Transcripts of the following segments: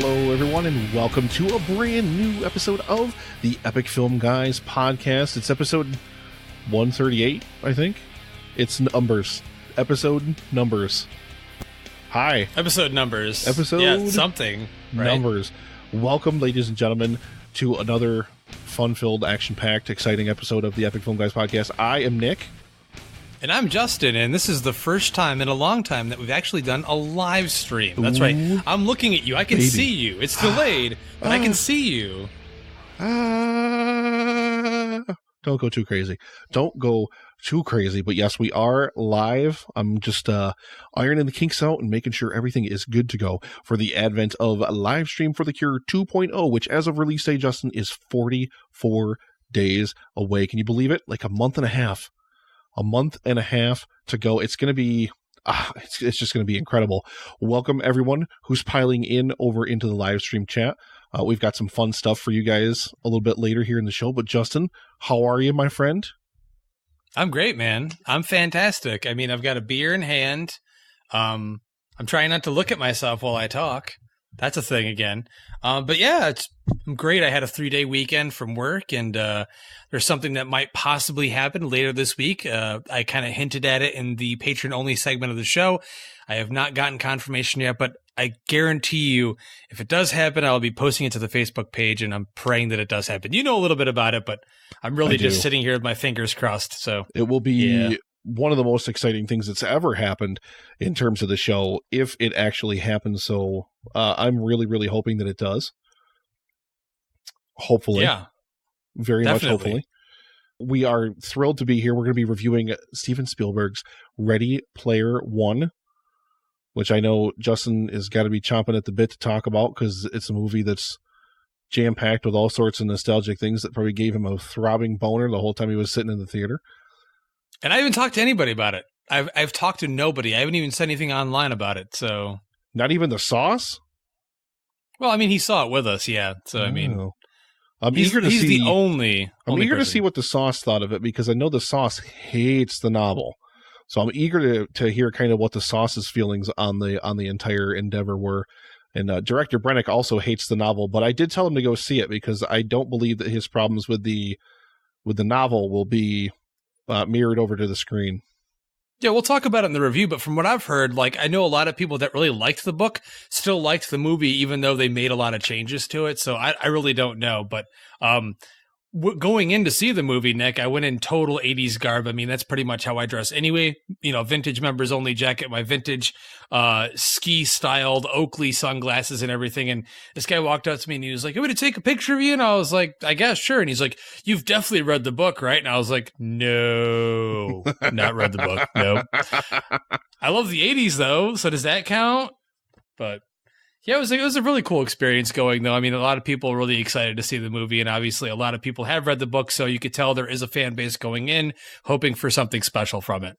Hello, everyone, and welcome to a brand new episode of the Epic Film Guys podcast. It's episode 138, I think. It's numbers. Episode numbers. Hi. Episode numbers. Episode something. Right? Numbers. Welcome, ladies and gentlemen, to another fun-filled, action-packed, exciting episode of the Epic Film Guys podcast. I am Nick. And I'm Justin, and this is the first time in a long time that we've actually done a live stream. That's right. I'm looking at you. I can see you. It's delayed, but I can see you. Don't go too crazy. Don't go too crazy. But yes, we are live. I'm just ironing the kinks out and making sure everything is good to go for the advent of Livestream for the Cure 2.0, which as of release day, Justin, is 44 days away. Can you believe it? Like a month and a half. A month and a half to go. It's going to be, it's just going to be incredible. Welcome everyone who's piling in over into the live stream chat. We've got some fun stuff for you guys a little bit later here in the show. But Justin, how are you, my friend? I'm great, man. I'm fantastic. I mean, I've got a beer in hand. I'm trying not to look at myself while I talk. That's a thing again. But yeah, I'm great. I had a 3-day weekend from work, and there's something that might possibly happen later this week. I kind of hinted at it in the patron-only segment of the show. I have not gotten confirmation yet, but I guarantee you, if it does happen, I'll be posting it to the Facebook page, and I'm praying that it does happen. You know a little bit about it, but I'm really just sitting here with my fingers crossed. So it will be one of the most exciting things that's ever happened in terms of the show, if it actually happens. So I'm really, really hoping that it does. Hopefully. Yeah. Very much hopefully. We are thrilled to be here. We're going to be reviewing Steven Spielberg's Ready Player One, which I know Justin has got to be chomping at the bit to talk about because it's a movie that's jam-packed with all sorts of nostalgic things that probably gave him a throbbing boner the whole time he was sitting in the theater. And I haven't talked to anybody about it. I've talked to nobody. I haven't even said anything online about it. So not even the sauce? Well, I mean, he saw it with us, yeah. So I mean, I'm eager to see. He's the only. I'm eager to see what the sauce thought of it because I know the sauce hates the novel. So I'm eager to hear kind of what the sauce's feelings on the entire endeavor were. And director Brennick also hates the novel, but I did tell him to go see it because I don't believe that his problems with the novel will be mirrored over to the screen. Yeah, we'll talk about it in the review, but from what I've heard, like, I know a lot of people that really liked the book still liked the movie, even though they made a lot of changes to it. So I really don't know, but going in to see the movie, Nick, I went in total 80s garb. I mean, that's pretty much how I dress anyway. You know, vintage members only jacket, my vintage ski styled Oakley sunglasses and everything. And this guy walked up to me and he was like, "I'm going to take a picture of you." And I was like, "I guess, sure." And he's like, "You've definitely read the book, right?" And I was like, "No, not read the book. Nope." I love the 80s though. So does that count? But yeah, it was a really cool experience going, though. I mean, a lot of people are really excited to see the movie, and obviously a lot of people have read the book, so you could tell there is a fan base going in, hoping for something special from it.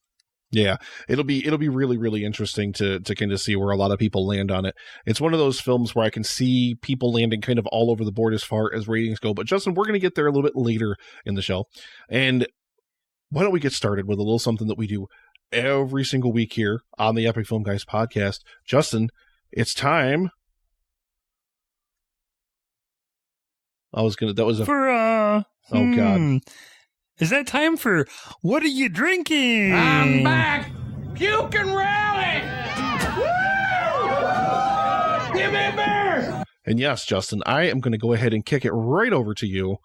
Yeah, it'll be really, really interesting to kind of see where a lot of people land on it. It's one of those films where I can see people landing kind of all over the board as far as ratings go. But Justin, we're going to get there a little bit later in the show. And why don't we get started with a little something that we do every single week here on the Epic Film Guys podcast. Justin, it's time. Oh God. Is that time for What Are You Drinking? I'm back. Puke and rally. Woo! Give me a beer. And yes, Justin, I am going to go ahead and kick it right over to you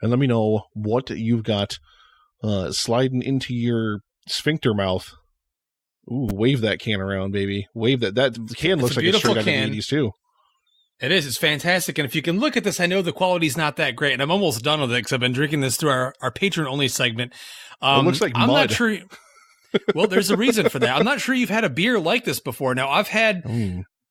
and let me know what you've got sliding into your sphincter mouth. Ooh, wave that can around, baby. Wave that. That can looks like a shirt out of the 80s, too. It is. It's fantastic. And if you can look at this, I know the quality's not that great. And I'm almost done with it because I've been drinking this through our patron-only segment. It looks like I'm mud. not sure. Well, there's a reason for that. I'm not sure you've had a beer like this before. Now, I've had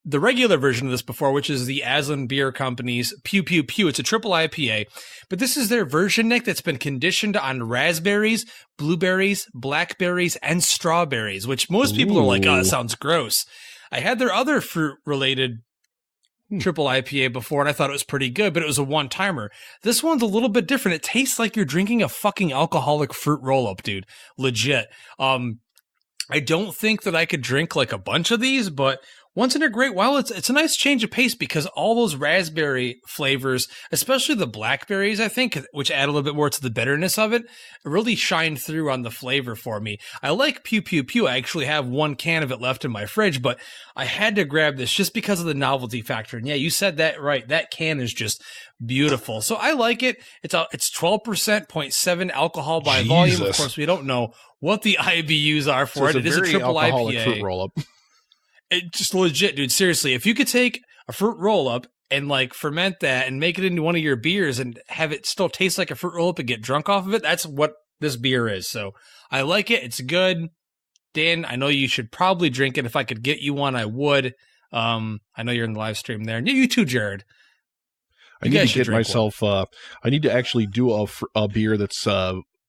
the regular version of this before, which is the Aslan Beer Company's Pew Pew Pew. It's a triple IPA. But this is their version, Nick, that's been conditioned on raspberries, blueberries, blackberries, and strawberries, which most people are like, "Oh, that sounds gross." I had their other fruit-related triple IPA before, and I thought it was pretty good, but it was a one-timer. This one's a little bit different. It tastes like you're drinking a fucking alcoholic fruit roll-up, dude. Legit. I don't think that I could drink like a bunch of these, but once in a great while, it's a nice change of pace because all those raspberry flavors, especially the blackberries, I think, which add a little bit more to the bitterness of it, really shine through on the flavor for me. I like Pew Pew Pew. I actually have one can of it left in my fridge, but I had to grab this just because of the novelty factor. And yeah, you said that right. That can is just beautiful. So I like it. It's 12%, 0.7 alcohol by volume. Of course, we don't know what the IBUs are for it. It is a triple IPA. Fruit roll-up. It just legit, dude. Seriously, if you could take a fruit roll-up and like ferment that and make it into one of your beers and have it still taste like a fruit roll-up and get drunk off of it, that's what this beer is. So I like it. It's good. Dan, I know you should probably drink it. If I could get you one, I would. I know you're in the live stream there. And you too, Jared. I need to get myself. I need to actually do a beer that's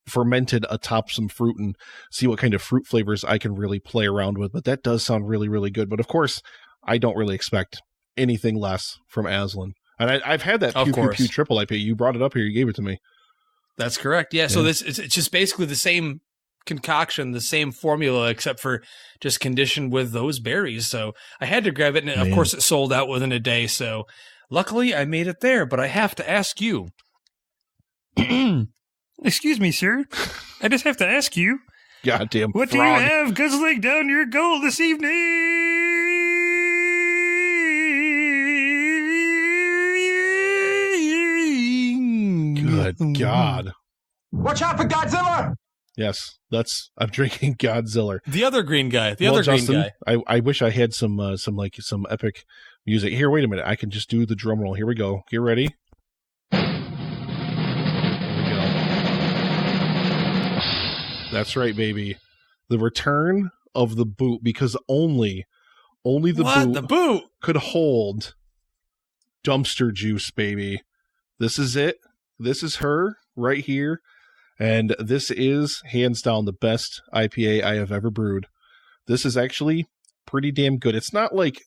fermented atop some fruit and see what kind of fruit flavors I can really play around with. But that does sound really, really good. But of course, I don't really expect anything less from Aslan. And I've had that Pew Pew Pew triple IPA. You brought it up here. You gave it to me. That's correct. Yeah. So it's just basically the same concoction, the same formula, except for just conditioned with those berries. So I had to grab it, and of course it sold out within a day. So luckily I made it there, but I have to ask you. Excuse me, sir. I just have to ask you. Goddamn what frog. do you have guzzling down your goal this evening? Good God. Watch out for Godzilla! Yes, I'm drinking Godzilla. The other green guy. Justin, I wish I had some epic music. Here, wait a minute. I can just do the drum roll. Here we go. Get ready. That's right, baby. The return of the boot, because only the boot could hold dumpster juice, baby. This is it. This is her right here. And this is, hands down, the best IPA I have ever brewed. This is actually pretty damn good. It's not like,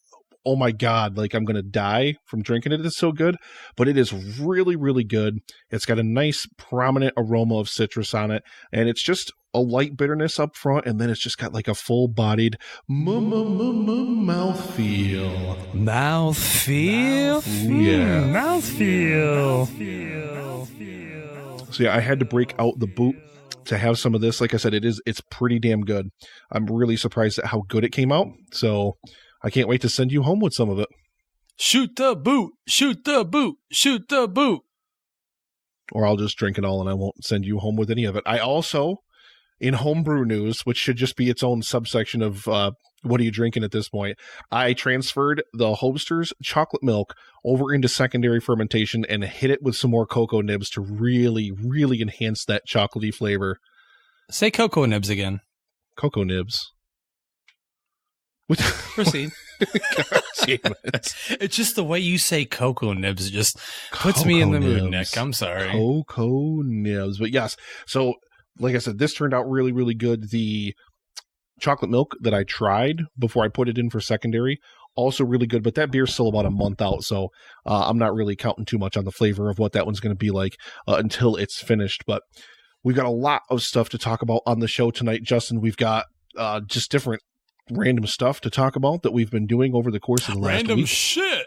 oh my God, like I'm going to die from drinking it. It's so good, but it is really, really good. It's got a nice prominent aroma of citrus on it, and it's just a light bitterness up front, and then it's just got like a full-bodied mouthfeel. Mouthfeel? Yeah. Mouthfeel. So yeah, I had to break out the boot to have some of this. Like I said, it's pretty damn good. I'm really surprised at how good it came out. So I can't wait to send you home with some of it. Shoot the boot, shoot the boot, shoot the boot. Or I'll just drink it all and I won't send you home with any of it. I also, in homebrew news, which should just be its own subsection of what are you drinking at this point, I transferred the Hosters chocolate milk over into secondary fermentation and hit it with some more cocoa nibs to really, really enhance that chocolatey flavor. Say cocoa nibs again. Cocoa nibs. Proceed. It's just the way you say cocoa nibs just puts me in the mood, Nick. I'm sorry. Cocoa nibs. But yes, so like I said, this turned out really, really good. The chocolate milk that I tried before I put it in for secondary, also really good, but that beer's still about a month out, so I'm not really counting too much on the flavor of what that one's going to be like until it's finished. But we've got a lot of stuff to talk about on the show tonight, Justin. We've got just different random stuff to talk about that we've been doing over the course of the last week. Random shit.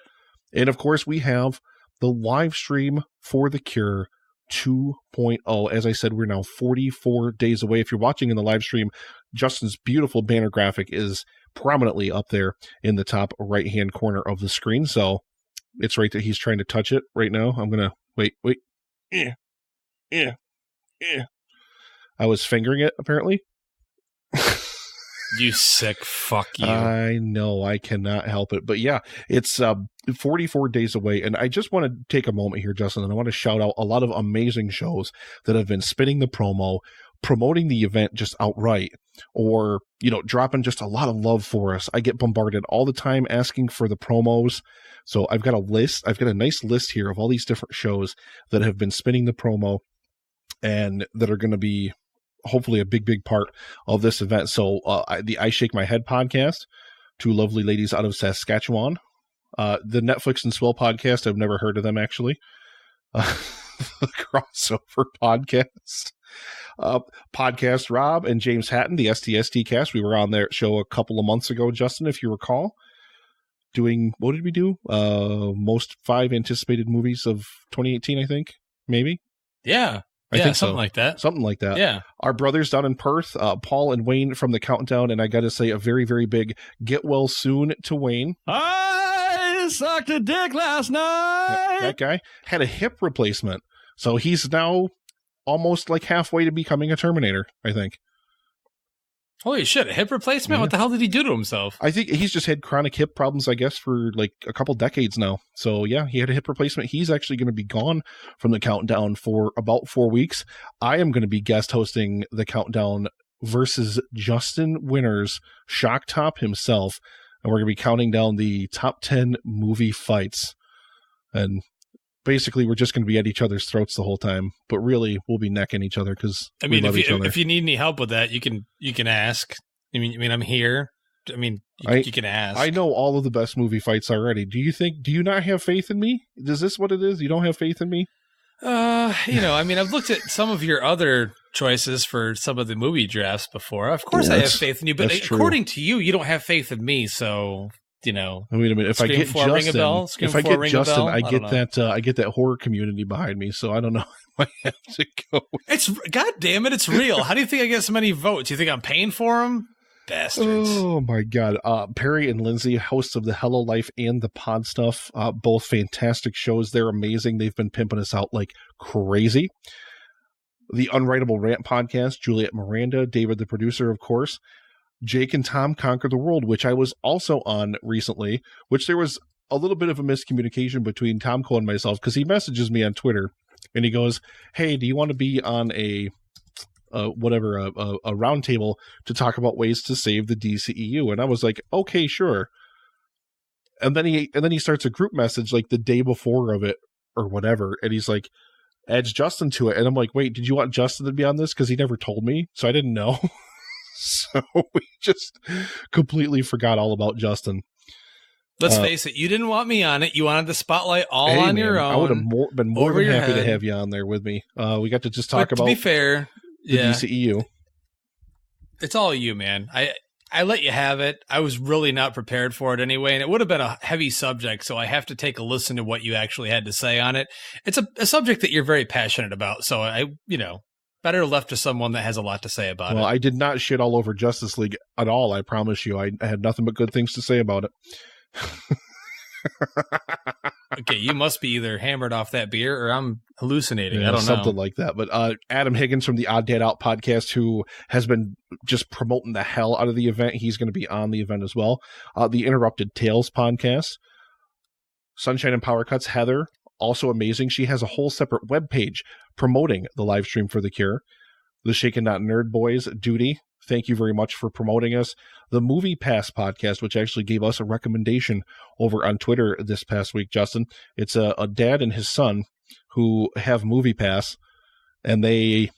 And of course, we have the live stream for The Cure 2.0. As I said, we're now 44 days away. If you're watching in the live stream, Justin's beautiful banner graphic is prominently up there in the top right-hand corner of the screen. So it's right that he's trying to touch it right now. I'm going to wait. Yeah. I was fingering it, apparently. You sick fuck you. I know, I cannot help it. But yeah, it's 44 days away. And I just want to take a moment here, Justin, and I want to shout out a lot of amazing shows that have been spinning the promo, promoting the event just outright, or, you know, dropping just a lot of love for us. I get bombarded all the time asking for the promos. So I've got a list. I've got a nice list here of all these different shows that have been spinning the promo and that are going to be hopefully a big part of this event. So the I Shake My Head podcast, two lovely ladies out of Saskatchewan. The Netflix and Swell podcast, I've never heard of them actually. The Crossover podcast. Podcast Rob and James Hatton, the STST cast. We were on their show a couple of months ago, Justin, if you recall. doing, what did we do? Most 5 anticipated movies of 2018, I think, maybe. Yeah. I think something so. like that. Something like that. Yeah. Our brothers down in Perth, Paul and Wayne from the Countdown, and I got to say a very, very big get well soon to Wayne. I sucked a dick last night. Yep, that guy had a hip replacement, so he's now almost like halfway to becoming a Terminator, I think. Holy shit, a hip replacement? Yeah. What the hell did he do to himself? I think he's just had chronic hip problems, I guess, for like a couple decades now. So yeah, he had a hip replacement. He's actually going to be gone from the Countdown for about 4 weeks. I am going to be guest hosting the Countdown versus Justin Winner's Shock Top himself. And we're going to be counting down the top 10 movie fights. And basically, we're just going to be at each other's throats the whole time. But really, we'll be necking each other because we love each other. If you need any help with that, you can ask. I mean, I'm here. I mean, you can ask. I know all of the best movie fights already. Do you not have faith in me? Is this what it is? You don't have faith in me? I mean, I've looked at some of your other choices for some of the movie drafts before. Of course, I have faith in you, but according to you, you don't have faith in me. So, Wait a minute. If I get Justin, I get that horror community behind me. So I don't know. I have to go. God damn it! It's real. How do you think I get so many votes? You think I'm paying for them? Bastards. Oh my God. Perry and Lindsay, hosts of the Hello Life and the Pod Stuff, both fantastic shows. They're amazing. They've been pimping us out like crazy. The Unwritable Rant podcast, Juliet Miranda, David, the producer, of course. Jake and Tom Conquer the World, which I was also on recently, which there was a little bit of a miscommunication between Tom Cole and myself because he messages me on Twitter and he goes, "Hey, do you want to be on a roundtable to talk about ways to save the DCEU?" And I was like, "Okay, sure." And then he starts a group message like the day before of it or whatever, and he's like, adds Justin to it, and I'm like, "Wait, did you want Justin to be on this?" Because he never told me, so I didn't know. So we just completely forgot all about Justin. Let's face it, you didn't want me on it. You wanted the spotlight on your own. I would have been more than happy to have you on there with me. We got to just talk about, to be fair, the DCEU. It's all you, man. I let you have it. I was really not prepared for it anyway, and it would have been a heavy subject, so I have to take a listen to what you actually had to say on it. It's a subject that you're very passionate about, so better left to someone that has a lot to say about it. Well, I did not shit all over Justice League at all, I promise you. I had nothing but good things to say about it. Okay, you must be either hammered off that beer or I'm hallucinating. I don't know. Something like that. But Adam Higgins from the Odd Dad Out podcast, who has been just promoting the hell out of the event, he's going to be on the event as well. The Interrupted Tales podcast. Sunshine and Power Cuts, Heather, also amazing. She has a whole separate webpage promoting the live stream for The Cure. The Shaken Not Nerd Boys, Duty, thank you very much for promoting us. The Movie Pass podcast, which actually gave us a recommendation over on Twitter this past week, Justin. It's a dad and his son who have Movie Pass, and they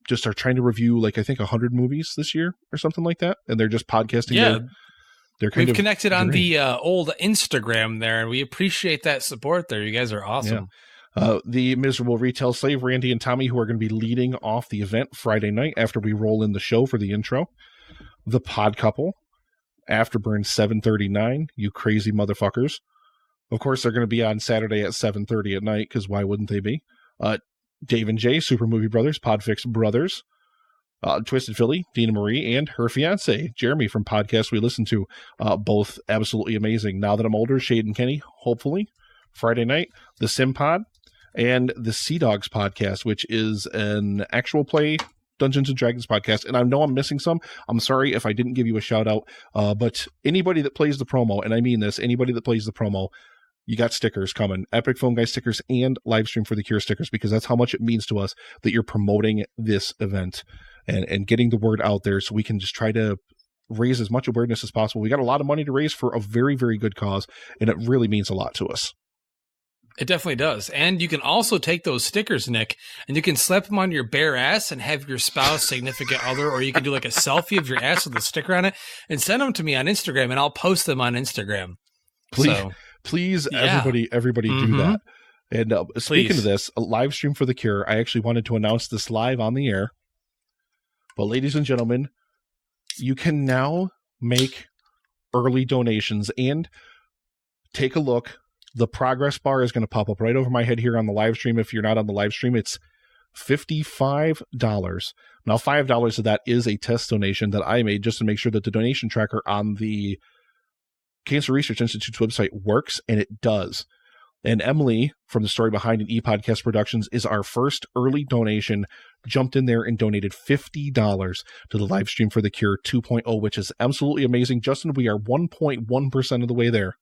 just are trying to review, like, I think 100 movies this year or something like that, and they're just podcasting. Yeah. We've connected on the old Instagram there, and we appreciate that support there. You guys are awesome. Yeah. The Miserable Retail Slave, Randy and Tommy, who are going to be leading off the event Friday night after we roll in the show for the intro. The Pod Couple, Afterburn 7:39, you crazy motherfuckers. Of course, they're going to be on Saturday at 7:30 at night, because why wouldn't they be? Dave and Jay, Super Movie Brothers, Podfix Brothers, Twisted Philly, Dina Marie, and her fiance, Jeremy, from podcasts we listen to. Both absolutely amazing. Now That I'm Older, Shade and Kenny, hopefully, Friday night. The Sim Pod, and the Sea Dogs podcast, which is an actual play Dungeons and Dragons podcast. And I know I'm missing some. I'm sorry if I didn't give you a shout out. But anybody that plays the promo, and I mean this, anybody that plays the promo, you got stickers coming. Epic Phone Guy stickers and Livestream for the Cure stickers, because that's how much it means to us that you're promoting this event and getting the word out there, so we can just try to raise as much awareness as possible. We got a lot of money to raise for a very, very good cause, and it really means a lot to us. It definitely does. And you can also take those stickers, Nick, and you can slap them on your bare ass and have your spouse, significant other, or you can do like a selfie of your ass with a sticker on it and send them to me on Instagram, and I'll post them on Instagram. Please, everybody do that. And speaking of this, a live stream for the Cure, I actually wanted to announce this live on the air. But ladies and gentlemen, you can now make early donations, and take a look. The progress bar is going to pop up right over my head here on the live stream. If you're not on the live stream, it's $55. Now, $5 of that is a test donation that I made just to make sure that the donation tracker on the Cancer Research Institute's website works, and it does. And Emily from the Story Behind an ePodcast Productions is our first early donation, jumped in there and donated $50 to the Livestream for the Cure 2.0, which is absolutely amazing. Justin, we are 1.1% of the way there.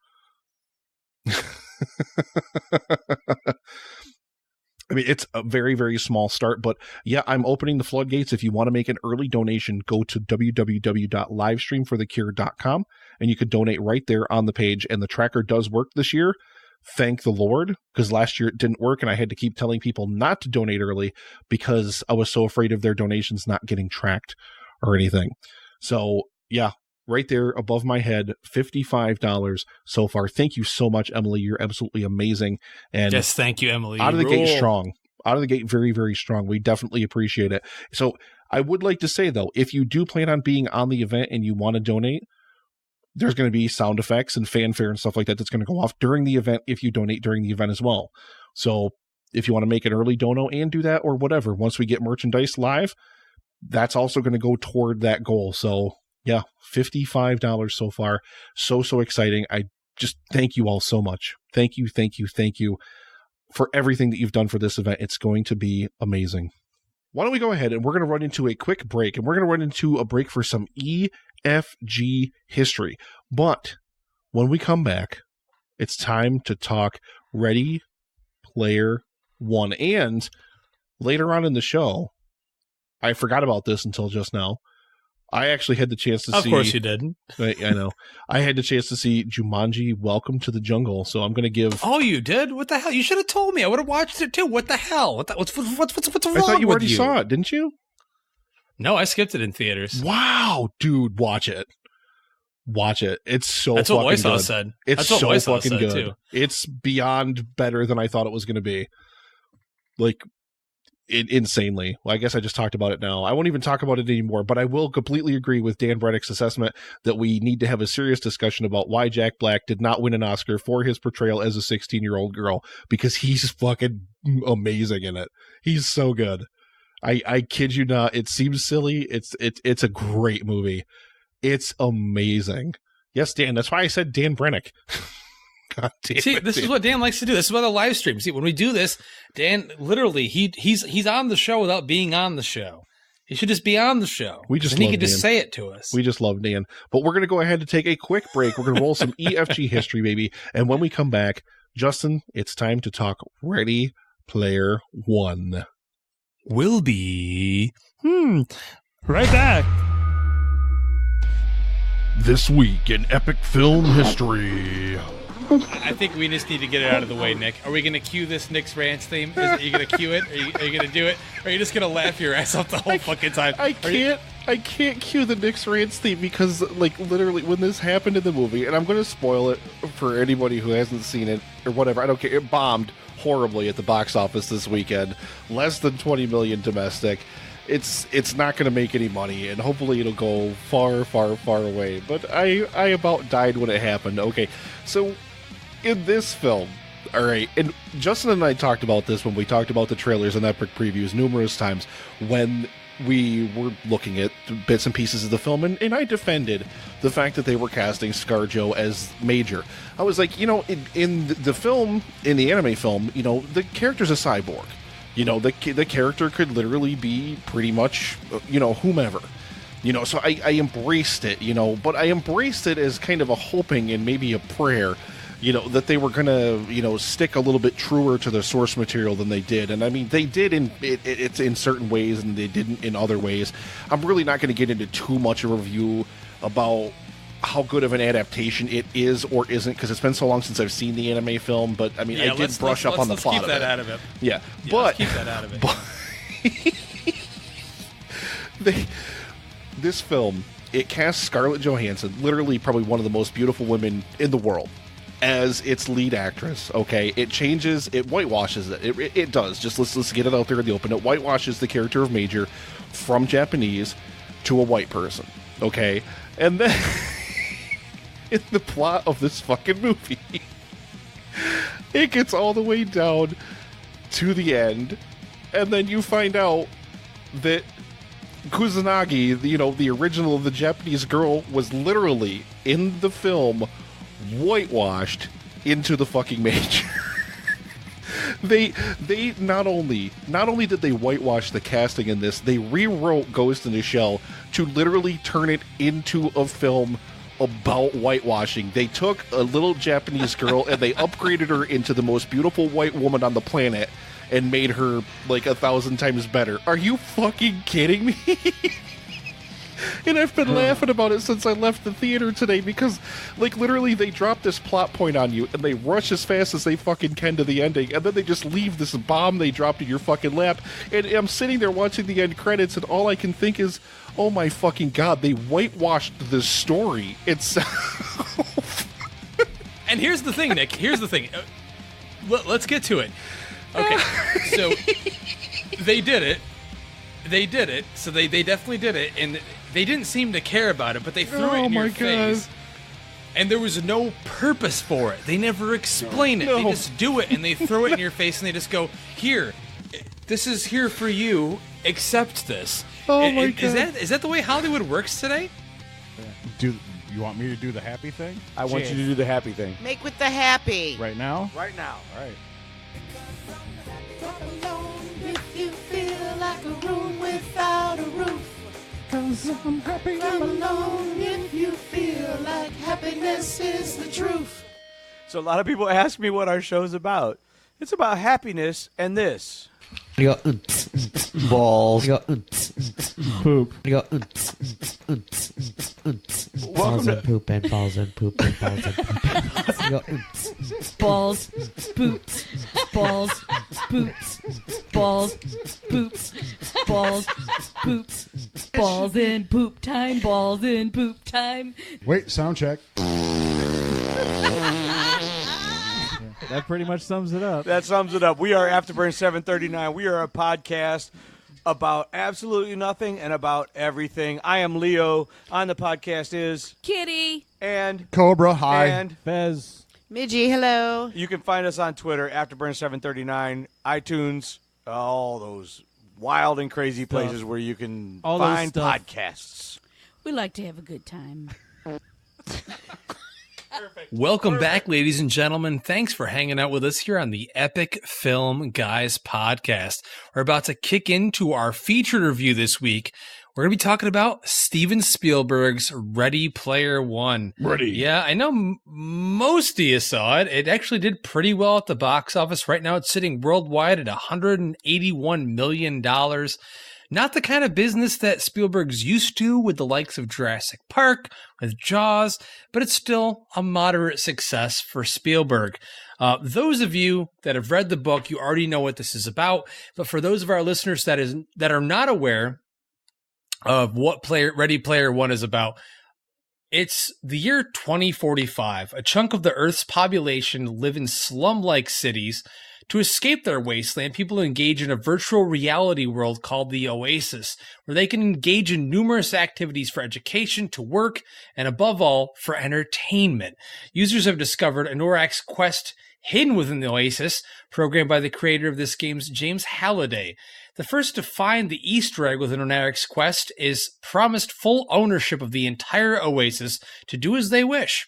I mean, it's a very, very small start, but yeah, I'm opening the floodgates. If you want to make an early donation, go to www.livestreamforthecure.com and you could donate right there on the page. And the tracker does work this year. Thank the Lord, because last year it didn't work and I had to keep telling people not to donate early because I was so afraid of their donations not getting tracked or anything. So yeah, right there above my head, $55 so far. Thank you so much, Emily. You're absolutely amazing. And yes, thank you, Emily. Out of the gate strong. Out of the gate very, very strong. We definitely appreciate it. So I would like to say, though, if you do plan on being on the event and you want to donate, there's going to be sound effects and fanfare and stuff like that that's going to go off during the event if you donate during the event as well. So if you want to make an early dono and do that or whatever, once we get merchandise live, that's also going to go toward that goal. So yeah, $55 so far. So exciting. I just thank you all so much. Thank you for everything that you've done for this event. It's going to be amazing. Why don't we go ahead and we're going to run into a quick break, and we're going to run into a break for some EFG history. But when we come back, it's time to talk Ready Player One. And later on in the show, I forgot about this until just now. I actually had the chance to see... Of course you did. I know. I had the chance to see Jumanji Welcome to the Jungle, so I'm going to give... Oh, you did? What the hell? You should have told me. I would have watched it too. What the hell? What's wrong with you? I thought you already saw it, didn't you? No, I skipped it in theaters. Wow, dude, watch it. Watch it. It's so That's fucking good. That's what Waysaw said. It's so fucking good. Too. It's beyond better than I thought it was going to be. Like... insanely. Well, I guess I just talked about it now. I won't even talk about it anymore, but I will completely agree with Dan Braddock's assessment that we need to have a serious discussion about why Jack Black did not win an Oscar for his portrayal as a 16-year-old girl, because he's fucking amazing in it. He's so good. I kid you not. It seems silly. It's a great movie. It's amazing. Yes, Dan. That's why I said Dan Braddock. God damn See, it, this Dan. is what Dan likes to do. This is why the live stream. See, when we do this, Dan literally he's on the show without being on the show. He should just be on the show. We just and he love could just Dan. say it to us. We just love Dan. But we're going to go ahead and take a quick break. We're going to roll some EFG history, baby. And when we come back, Justin, it's time to talk Ready Player One. Will be right back. This week in epic film history. I think we just need to get it out of the way, Nick. Are we going to cue this Nick's Rants theme? Are you going to cue it? Are you going to do it? Or are you just going to laugh your ass off the whole fucking time? I can't cue the Nick's Rants theme because, like, literally when this happened in the movie, and I'm going to spoil it for anybody who hasn't seen it or whatever. I don't care. It bombed horribly at the box office this weekend. Less than 20 million domestic. It's not going to make any money, and hopefully it'll go far, far, far away. But I about died when it happened. Okay, so in this film, all right, and Justin and I talked about this when we talked about the trailers and epic previews numerous times when we were looking at bits and pieces of the film, and I defended the fact that they were casting ScarJo as Major. I was like, in the film, in the anime film, the character's a cyborg. The character could literally be pretty much, whomever. So I embraced it, but I embraced it as kind of a hoping and maybe a prayer, that they were going to, stick a little bit truer to the source material than they did. And I mean, they did it's in certain ways and they didn't in other ways. I'm really not going to get into too much of a review about how good of an adaptation it is or isn't, because it's been so long since I've seen the anime film, but I mean, I did brush up on the plot of it. Let's keep that out of it. Yeah, let's keep that out of it. This film, it casts Scarlett Johansson, literally probably one of the most beautiful women in the world, as its lead actress. Okay, it whitewashes it. It does. Just let's get it out there in the open. It whitewashes the character of Major from Japanese to a white person. Okay, and then in the plot of this fucking movie, It gets all the way down to the end, and then you find out that Kusanagi, the original of the Japanese girl, was literally in the film whitewashed into the fucking major. They not only did they whitewash the casting in this, they rewrote Ghost in the Shell to literally turn it into a film about whitewashing. They took a little Japanese girl and they upgraded her into the most beautiful white woman on the planet and made her like 1,000 times better. Are you fucking kidding me? And I've been laughing about it since I left the theater today because, like, literally they drop this plot point on you and they rush as fast as they fucking can to the ending, and then they just leave this bomb they dropped in your fucking lap. And I'm sitting there watching the end credits, and all I can think is, oh my fucking god, they whitewashed the story. It's. And here's the thing, Nick. Here's the thing. Let's get to it. Okay, so they did it. They did it. So they definitely did it, and they didn't seem to care about it, but they threw it in your face. And there was no purpose for it. They never explain it. They just do it, and they throw it in your face, and they just go, here, this is here for you, accept this. Oh my god. Is that the way Hollywood works today? You want me to do the happy thing? I want you to do the happy thing. Make with the happy. Right now? Right now. All right. If you feel like a room without a roof, 'Cause I'm happy. I'm alone. If you feel like happiness is the truth. So a lot of people ask me what our show's about. It's about happiness and this. You got balls. You got poop. You got balls and poop and balls and poop and balls and poop and balls. You got balls, poops, balls, poops, balls, poops, balls, poops, balls in poop time, balls in poop time. Wait, sound check. That pretty much sums it up. That sums it up. We are Afterburn 739. We are a podcast about absolutely nothing and about everything. I am Leo. On the podcast is Kitty. And Cobra, hi. And Fez. Midgie, hello. you can find us on Twitter, Afterburn 739, iTunes, all those wild and crazy places where you can All those find stuff. podcasts. We like to have a good time. Welcome back, ladies and gentlemen. Thanks for hanging out with us here on the Epic Film Guys podcast. We're about to kick into our featured review this week. We're going to be talking about Steven Spielberg's Ready Player One. Ready. Yeah, I know most of you saw it. It actually did pretty well at the box office. Right now, it's sitting worldwide at $181 million. Not the kind of business that Spielberg's used to with the likes of Jurassic Park, with Jaws, but it's still a moderate success for Spielberg. Those of you that have read the book, you already know what this is about. But for those of our listeners that are not aware of what Ready Player One is about, it's the year 2045. A chunk of the Earth's population live in slum-like cities. To escape their wasteland, people engage in a virtual reality world called the Oasis, where they can engage in numerous activities for education, to work, and above all, for entertainment. Users have discovered a Norak's quest hidden within the Oasis, programmed by the creator of this game's James Halliday. The first to find the Easter egg within Norak's quest is promised full ownership of the entire Oasis to do as they wish.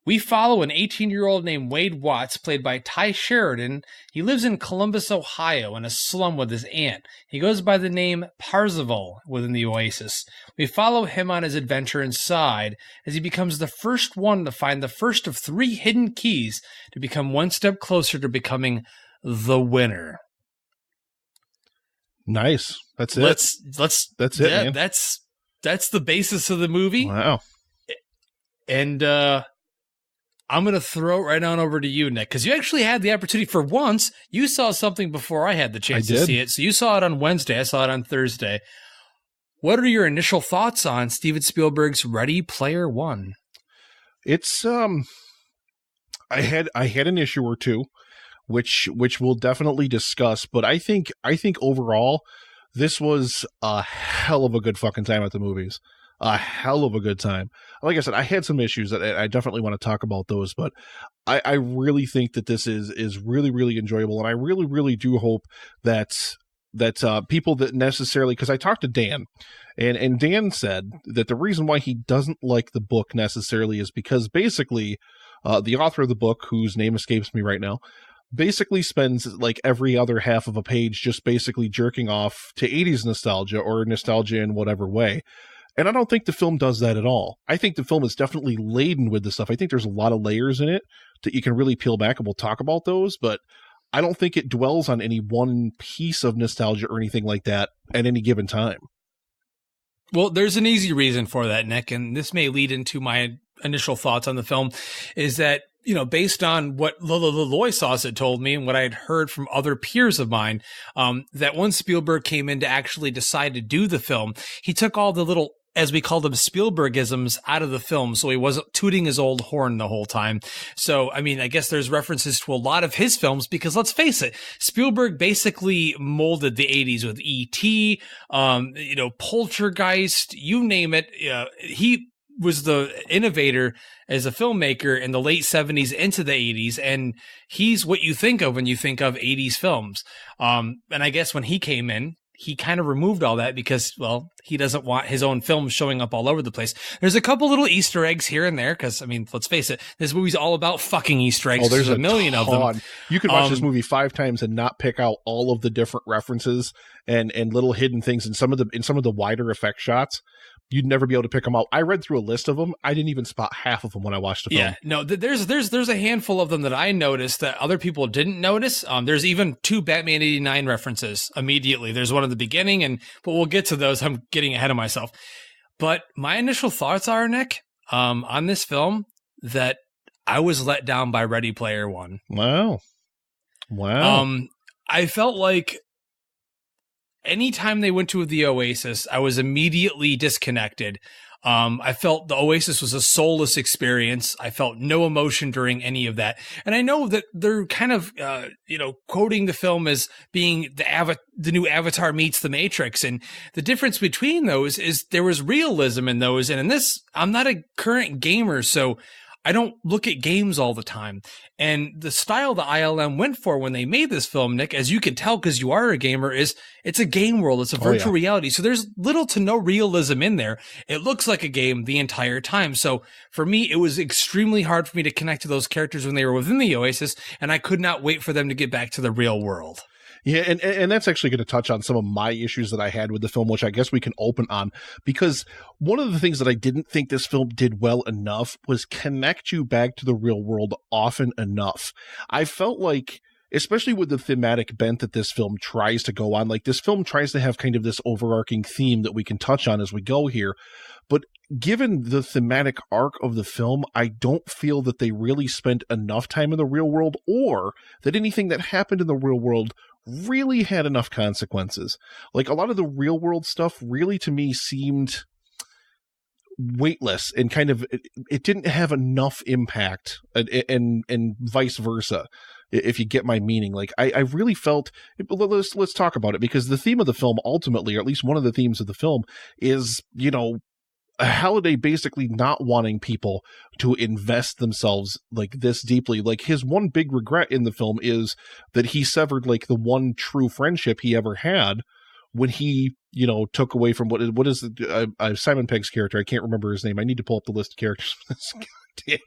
We follow an 18-year-old named Wade Watts, played by Ty Sheridan. He lives in Columbus, Ohio, in a slum with his aunt. He goes by the name Parzival within the Oasis. We follow him on his adventure inside as he becomes the first one to find the first of 3 hidden keys to become one step closer to becoming the winner. Nice. That's it. That's it, man. That's the basis of the movie. Wow. And I'm going to throw it right on over to you, Nick, because you actually had the opportunity for once. You saw something before I had the chance to see it. So you saw it on Wednesday. I saw it on Thursday. What are your initial thoughts on Steven Spielberg's Ready Player One? It's I had an issue or two, which we'll definitely discuss, but I think overall this was a hell of a good fucking time at the movies. a hell of a good time. Like I said, I had some issues that I definitely want to talk about those, but I really think that this is really, really enjoyable. And I really, really do hope that people that necessarily, because I talked to Dan, and Dan said that the reason why he doesn't like the book necessarily is because basically the author of the book, whose name escapes me right now, basically spends like every other half of a page just basically jerking off to 80s nostalgia or nostalgia in whatever way. And I don't think the film does that at all. I think the film is definitely laden with this stuff. I think there's a lot of layers in it that you can really peel back, and we'll talk about those, but I don't think it dwells on any one piece of nostalgia or anything like that at any given time. Well, there's an easy reason for that, Nick, and this may lead into my initial thoughts on the film, is that, you know, based on what Loy Sauce had told me and what I had heard from other peers of mine, that when Spielberg came in to actually decide to do the film, he took all the little, as we call them, Spielbergisms out of the film, so he wasn't tooting his old horn the whole time. So, I mean, I guess there's references to a lot of his films, because let's face it, Spielberg basically molded the 80s with E.T., you know, Poltergeist, you name it. He was the innovator as a filmmaker in the late 70s into the 80s, and he's what you think of when you think of 80s films. And I guess when he came in, he kind of removed all that because, well, he doesn't want his own films showing up all over the place. There's a couple little Easter eggs here and there because, I mean, let's face it, this movie's all about fucking Easter eggs. Oh, there's a million of them. You could watch this movie 5 times and not pick out all of the different references and little hidden things in some of the wider effect shots. You'd never be able to pick them out. I read through a list of them. I didn't even spot half of them when I watched the film. Yeah, no, there's a handful of them that I noticed that other people didn't notice. There's even 2 Batman 89 references immediately. There's one at the beginning, but we'll get to those. I'm getting ahead of myself. But my initial thoughts are, Nick, on this film, that I was let down by Ready Player One. Wow. I felt like anytime they went to the Oasis, I was immediately disconnected. I felt the Oasis was a soulless experience. I felt no emotion during any of that. And I know that they're kind of, quoting the film as being the new Avatar meets the Matrix. And the difference between those is there was realism in those. And in this, I'm not a current gamer, so I don't look at games all the time. And the style the ILM went for when they made this film, Nick, as you can tell because you are a gamer, is it's a game world. It's a virtual reality. So there's little to no realism in there. It looks like a game the entire time. So for me, it was extremely hard for me to connect to those characters when they were within the Oasis, and I could not wait for them to get back to the real world. Yeah, and that's actually going to touch on some of my issues that I had with the film, which I guess we can open on, because one of the things that I didn't think this film did well enough was connect you back to the real world often enough. I felt like, especially with the thematic bent that this film tries to go on, like this film tries to have kind of this overarching theme that we can touch on as we go here, but given the thematic arc of the film, I don't feel that they really spent enough time in the real world, or that anything that happened in the real world really had enough consequences. Like a lot of the real world stuff really to me seemed weightless and kind of, it didn't have enough impact, and vice versa, if you get my meaning. Like I really felt, let's talk about it, because the theme of the film ultimately, or at least one of the themes of the film, is, Halliday basically not wanting people to invest themselves like this deeply. Like his one big regret in the film is that he severed like the one true friendship he ever had when he, took away from what is Simon Pegg's character. I can't remember his name. I need to pull up the list of characters for this goddamn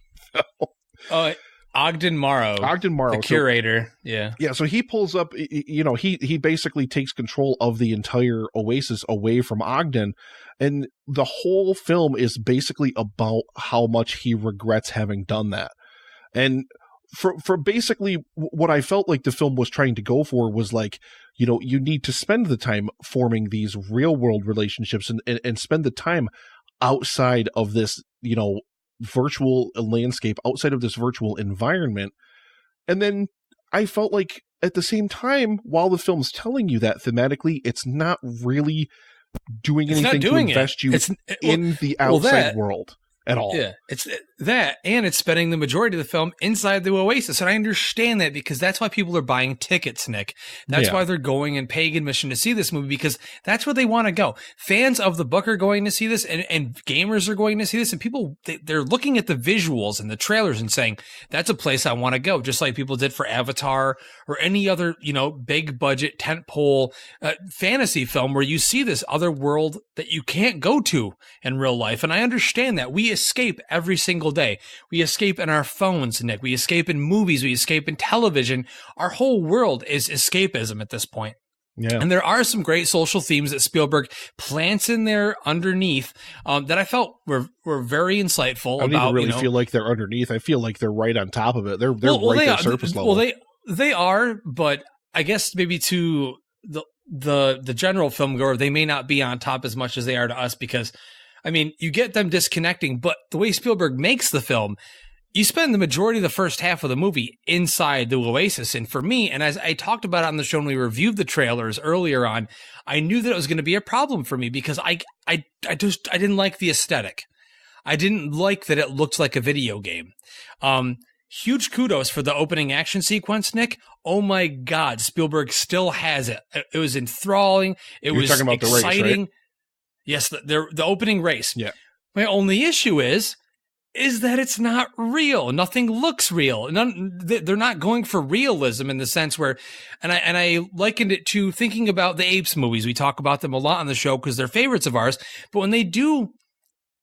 film. Ogden Morrow, the curator. Yeah. So he pulls up, he basically takes control of the entire Oasis away from Ogden. And the whole film is basically about how much he regrets having done that. And for basically what I felt like the film was trying to go for was like, you need to spend the time forming these real world relationships and spend the time outside of this, virtual landscape, outside of this virtual environment. And then I felt like at the same time, while the film's telling you that thematically, it's not really doing anything to invest you in the outside world at all. Yeah, that, and it's spending the majority of the film inside the Oasis. And I understand that because that's why people are buying tickets, Nick. That's why they're going and paying admission to see this movie, because that's where they want to go. Fans of the book are going to see this, and gamers are going to see this, and people, they're looking at the visuals and the trailers and saying, that's a place I want to go, just like people did for Avatar or any other, big budget tentpole fantasy film where you see this other world that you can't go to in real life. And I understand that. We escape every single day. We escape in our phones, Nick. We escape in movies. We escape in television. Our whole world is escapism at this point. Yeah. And there are some great social themes that Spielberg plants in there underneath that I felt were very insightful. I don't even really feel like they're underneath. I feel like they're right on top of it. They're right at surface level. Well, they are, but I guess maybe to the general film goer, they may not be on top as much as they are to us, because I mean, you get them disconnecting, but the way Spielberg makes the film, you spend the majority of the first half of the movie inside the Oasis. And for me, and as I talked about it on the show when we reviewed the trailers earlier on, I knew that it was going to be a problem for me because I didn't like the aesthetic. I didn't like that it looked like a video game. Huge kudos for the opening action sequence, Nick. Oh my God, Spielberg still has it. It was enthralling. You're was talking about exciting. The race, right? Yes, the opening race. Yeah. My only issue is that it's not real. Nothing looks real. They're not going for realism in the sense where, and I likened it to thinking about the Apes movies. We talk about them a lot on the show because they're favorites of ours. But when they do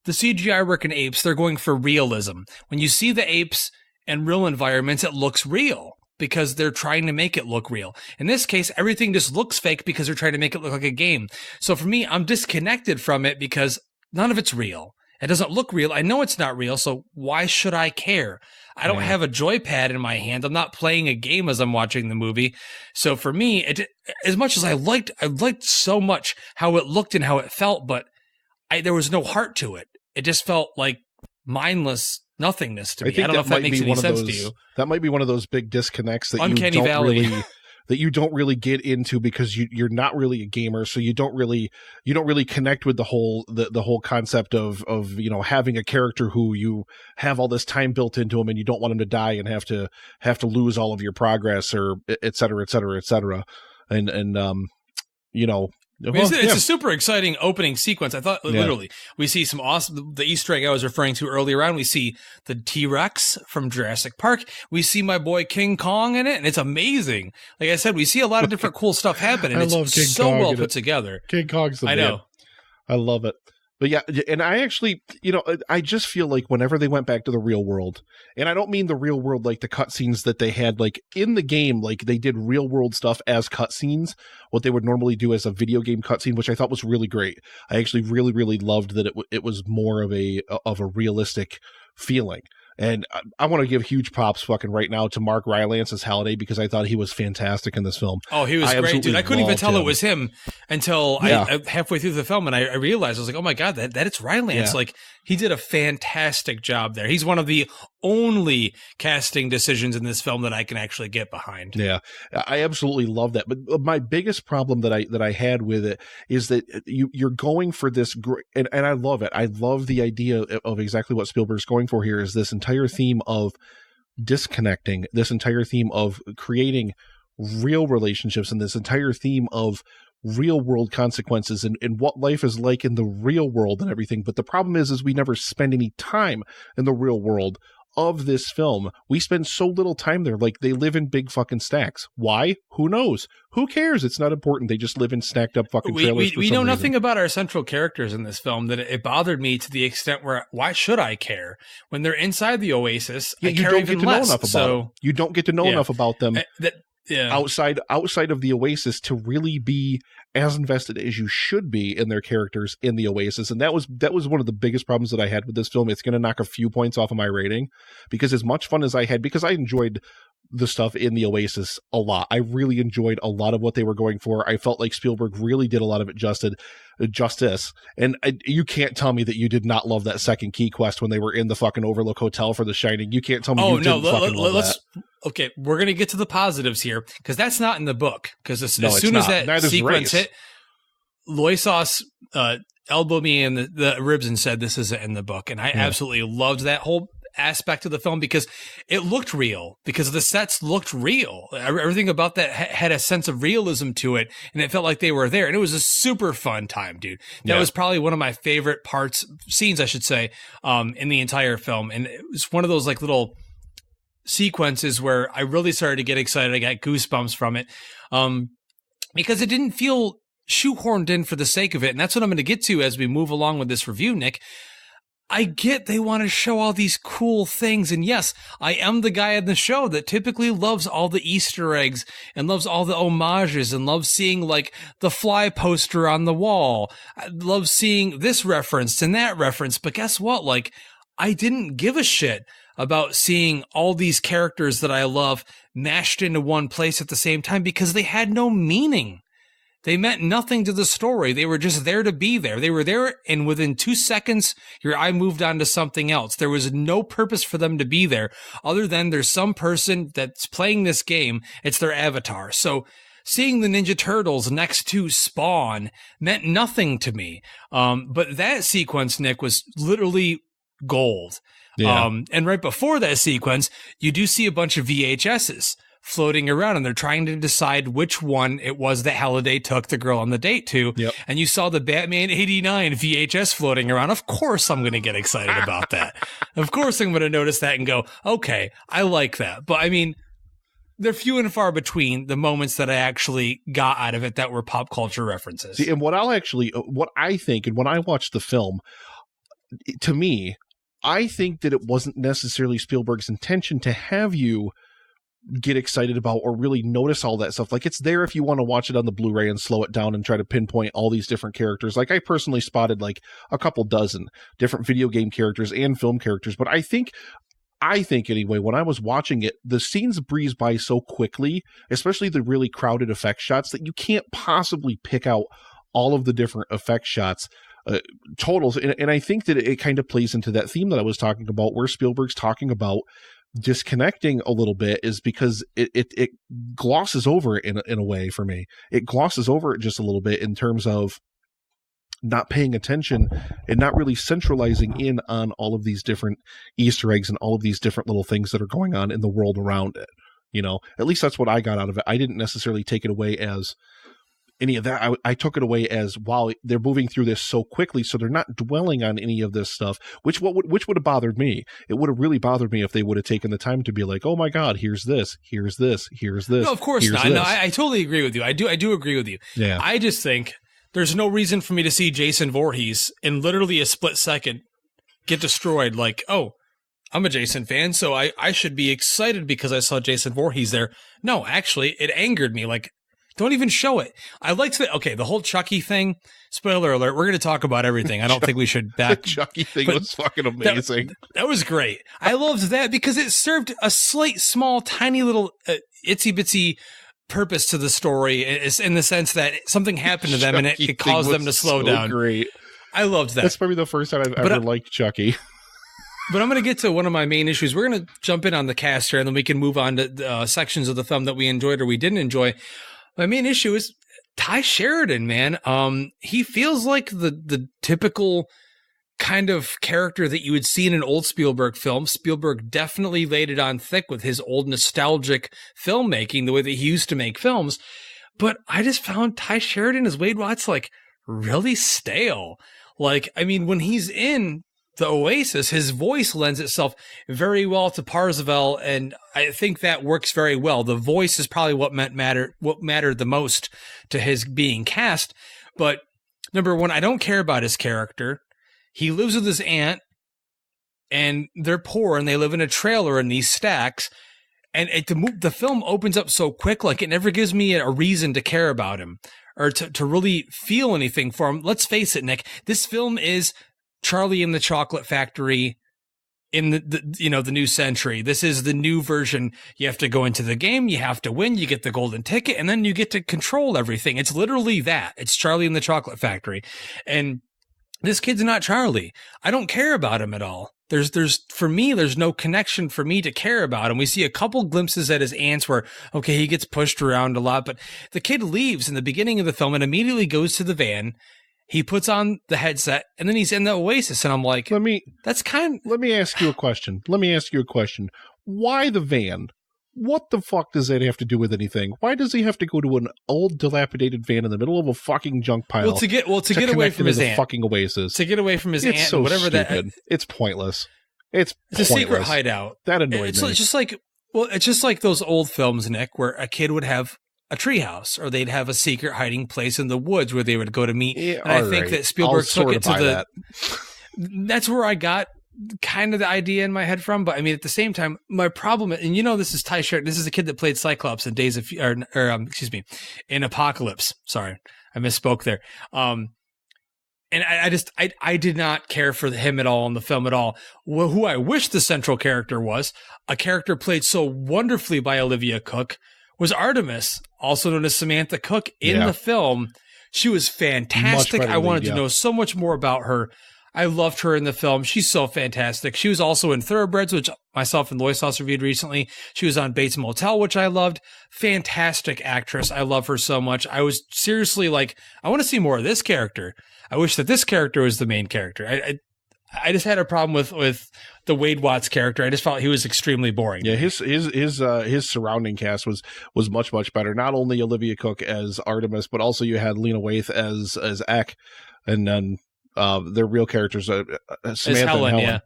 the CGI work in Apes, they're going for realism. When you see the apes in real environments, it looks real because they're trying to make it look real. In this case, everything just looks fake because they're trying to make it look like a game. So for me, I'm disconnected from it because none of it's real. It doesn't look real. I know it's not real, so why should I care? I don't have a joypad in my hand. I'm not playing a game as I'm watching the movie. So for me, as much as I liked so much how it looked and how it felt, but there was no heart to it. It just felt like mindless nothingness to me. I don't know if that makes any sense to you. That might be one of those big disconnects that Uncanny you don't Valley. really that you don't really get into because you're not really a gamer, so you don't really connect with the whole concept of having a character who you have all this time built into him and you don't want him to die and have to lose all of your progress or et cetera, et cetera, et cetera. It's a super exciting opening sequence. I thought literally we see some awesome, the Easter egg I was referring to earlier on. We see the T-Rex from Jurassic Park. We see my boy King Kong in it, and it's amazing. Like I said, we see a lot of different cool stuff happen, and it's so well put together. King Kong's the man. I know. I love it. But yeah, and I actually, I just feel like whenever they went back to the real world, and I don't mean the real world like the cutscenes that they had like in the game, like they did real world stuff as cutscenes, what they would normally do as a video game cutscene, which I thought was really great. I actually really, really loved that it was more of a realistic feeling. And I want to give huge props fucking right now to Mark Rylance as Halliday because I thought he was fantastic in this film. Oh, he was great, dude. I couldn't even tell it was him until I halfway through the film, and I realized, I was like, oh my God, that it's Rylance. Yeah. Like, he did a fantastic job there. He's one of the only casting decisions in this film that I can actually get behind. Yeah, I absolutely love that. But my biggest problem that I had with it is that you're going for this great, and I love it. I love the idea of exactly what Spielberg's going for here is this entire theme of disconnecting, this entire theme of creating real relationships, and this entire theme of real world consequences and what life is like in the real world and everything. But the problem is we never spend any time in the real world of this film. We spend so little time there. Like, they live in big fucking stacks. Why? Who knows? Who cares? It's not important. They just live in stacked up fucking trailers. We know nothing about our central characters in this film, that it bothered me to the extent where why should I care? When they're inside the Oasis, I care even less. You don't get to know enough about them. Outside of the Oasis to really be as invested as you should be in their characters in the Oasis. And that was one of the biggest problems that I had with this film. It's going to knock a few points off of my rating because as much fun as I had, because I enjoyed the stuff in the Oasis a lot. I really enjoyed a lot of what they were going for. I felt like Spielberg really did a lot of it justice. And you can't tell me that you did not love that second key quest when they were in the fucking Overlook Hotel for The Shining. You can't tell me you didn't fucking love that. Okay, we're going to get to the positives here because that's not in the book. Because as soon as that sequence hit, Loisos elbowed me in the ribs and said, "This isn't in the book," and I absolutely loved that whole aspect of the film because it looked real, because the sets looked real. Everything about that had a sense of realism to it, and it felt like they were there. And it was a super fun time, dude. That was probably one of my favorite scenes, I should say, in the entire film. And it was one of those like little sequences where I really started to get excited. I got goosebumps from it, because it didn't feel shoehorned in for the sake of it. And that's what I'm going to get to as we move along with this review, Nick. I get they want to show all these cool things. And yes, I am the guy in the show that typically loves all the Easter eggs and loves all the homages and loves seeing like the Fly poster on the wall. I love seeing this reference and that reference. But guess what? Like, I didn't give a shit about seeing all these characters that I love mashed into one place at the same time because they had no meaning. They meant nothing to the story. They were just there to be there. They were there, and within 2 seconds, your eye moved on to something else. There was no purpose for them to be there, other than there's some person that's playing this game. It's their avatar. So seeing the Ninja Turtles next to Spawn meant nothing to me. But that sequence, Nick, was literally gold. Yeah. And right before that sequence, you do see a bunch of VHSs floating around, and they're trying to decide which one it was that Halliday took the girl on the date to. Yep. And you saw the Batman 89 VHS floating around. Of course I'm going to get excited about that. Of course I'm going to notice that and go, okay, I like that. But I mean, they're few and far between the moments that I actually got out of it that were pop culture references. See, and what I think, and when I watched the film, to me, I think that it wasn't necessarily Spielberg's intention to have you get excited about or really notice all that stuff. Like, it's there if you want to watch it on the Blu-ray and slow it down and try to pinpoint all these different characters. Like, I personally spotted like a couple dozen different video game characters and film characters, but I think anyway, when I was watching it, the scenes breeze by so quickly, especially the really crowded effect shots, that you can't possibly pick out all of the different effect shots totals. And I think that it kind of plays into that theme that I was talking about, where Spielberg's talking about disconnecting a little bit, is because it glosses over it in a way for me. It glosses over it just a little bit in terms of not paying attention and not really centralizing in on all of these different Easter eggs and all of these different little things that are going on in the world around it. You know, at least that's what I got out of it. I didn't necessarily take it away as any of that. I took it away as, wow, they're moving through this so quickly, so they're not dwelling on any of this stuff, which would have bothered me. It would have really bothered me if they would have taken the time to be like, oh my God, here's this. No, of course not. No, I totally agree with you. I do agree with you. Yeah. I just think there's no reason for me to see Jason Voorhees in literally a split second get destroyed. Like, oh, I'm a Jason fan, so I should be excited because I saw Jason Voorhees there. No, actually, it angered me. Like, don't even show it. I liked the whole Chucky thing. Spoiler alert, we're going to talk about everything. I don't think we should back. The Chucky thing was fucking amazing. That was great. I loved that because it served a small, tiny little itsy bitsy purpose to the story, is in the sense that something happened to them and it caused them to slow down. Great. I loved that. That's probably the first time I've ever liked Chucky. But I'm going to get to one of my main issues. We're going to jump in on the cast here, and then we can move on to sections of the film that we enjoyed or we didn't enjoy. My main issue is Ty Sheridan, man. He feels like the typical kind of character that you would see in an old Spielberg film. Spielberg definitely laid it on thick with his old nostalgic filmmaking, the way that he used to make films. But I just found Ty Sheridan as Wade Watts like really stale. Like, I mean, when he's in the Oasis, his voice lends itself very well to Parzival, and I think that works very well. The voice is probably what mattered the most to his being cast. But number one, I don't care about his character. He lives with his aunt, and they're poor, and they live in a trailer in these stacks. And the film opens up so quick, like it never gives me a reason to care about him or to really feel anything for him. Let's face it, Nick, this film is Charlie and the Chocolate Factory in the new century. This is the new version. You have to go into the game, you have to win, you get the golden ticket, and then you get to control everything. It's literally that. It's Charlie and the Chocolate Factory. And this kid's not Charlie. I don't care about him at all. For me, there's no connection for me to care about him. We see a couple glimpses at his aunts where, okay, he gets pushed around a lot, but the kid leaves in the beginning of the film and immediately goes to the van he puts on the headset, and then he's in the Oasis, and I'm like, let me ask you a question. Why the van? What the fuck does that have to do with anything? Why does he have to go to an old, dilapidated van in the middle of a fucking junk pile? To get away from his aunt. Fucking Oasis. To get away from his aunt, so whatever stupid. It's pointless. It's a secret hideout. That annoyed me. It's just like those old films, Nick, where a kid would have a treehouse, or they'd have a secret hiding place in the woods where they would go to meet. Yeah, and I think that Spielberg took it to the. That's where I got kind of the idea in my head from, but I mean, at the same time, my problem, and this is Ty Sherritt. This is a kid that played Cyclops in in Apocalypse. Sorry, I misspoke there. And I did not care for him at all in the film at all. Who I wish the central character was, a character played so wonderfully by Olivia Cooke, was Artemis, also known as Samantha Cook in the film. She was fantastic. I wanted to know so much more about her. I loved her in the film. She's so fantastic. She was also in Thoroughbreds, which myself and Lois House reviewed recently. She was on Bates Motel, which I loved. Fantastic actress. I love her so much. I was seriously like, I want to see more of this character. I wish that this character was the main character. I just had a problem with the Wade Watts character. I just felt he was extremely boring. Yeah, his surrounding cast was much, much better. Not only Olivia Cooke as Artemis, but also you had Lena Waithe as Ek, and then their real characters, Samantha Helen, and Helen.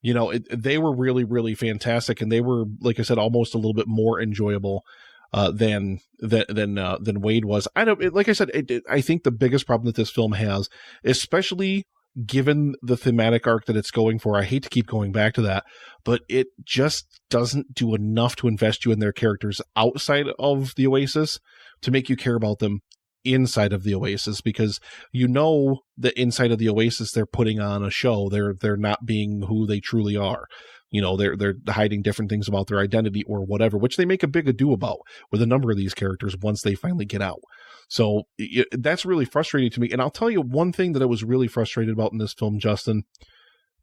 Yeah. They were really, really fantastic, and they were, like I said, almost a little bit more enjoyable than Wade was. I think the biggest problem that this film has, especially given the thematic arc that it's going for, I hate to keep going back to that, but it just doesn't do enough to invest you in their characters outside of the Oasis to make you care about them inside of the Oasis, because that inside of the Oasis they're putting on a show. They're not being who they truly are. They're hiding different things about their identity or whatever, which they make a big ado about with a number of these characters once they finally get out. So that's really frustrating to me. And I'll tell you one thing that I was really frustrated about in this film, Justin.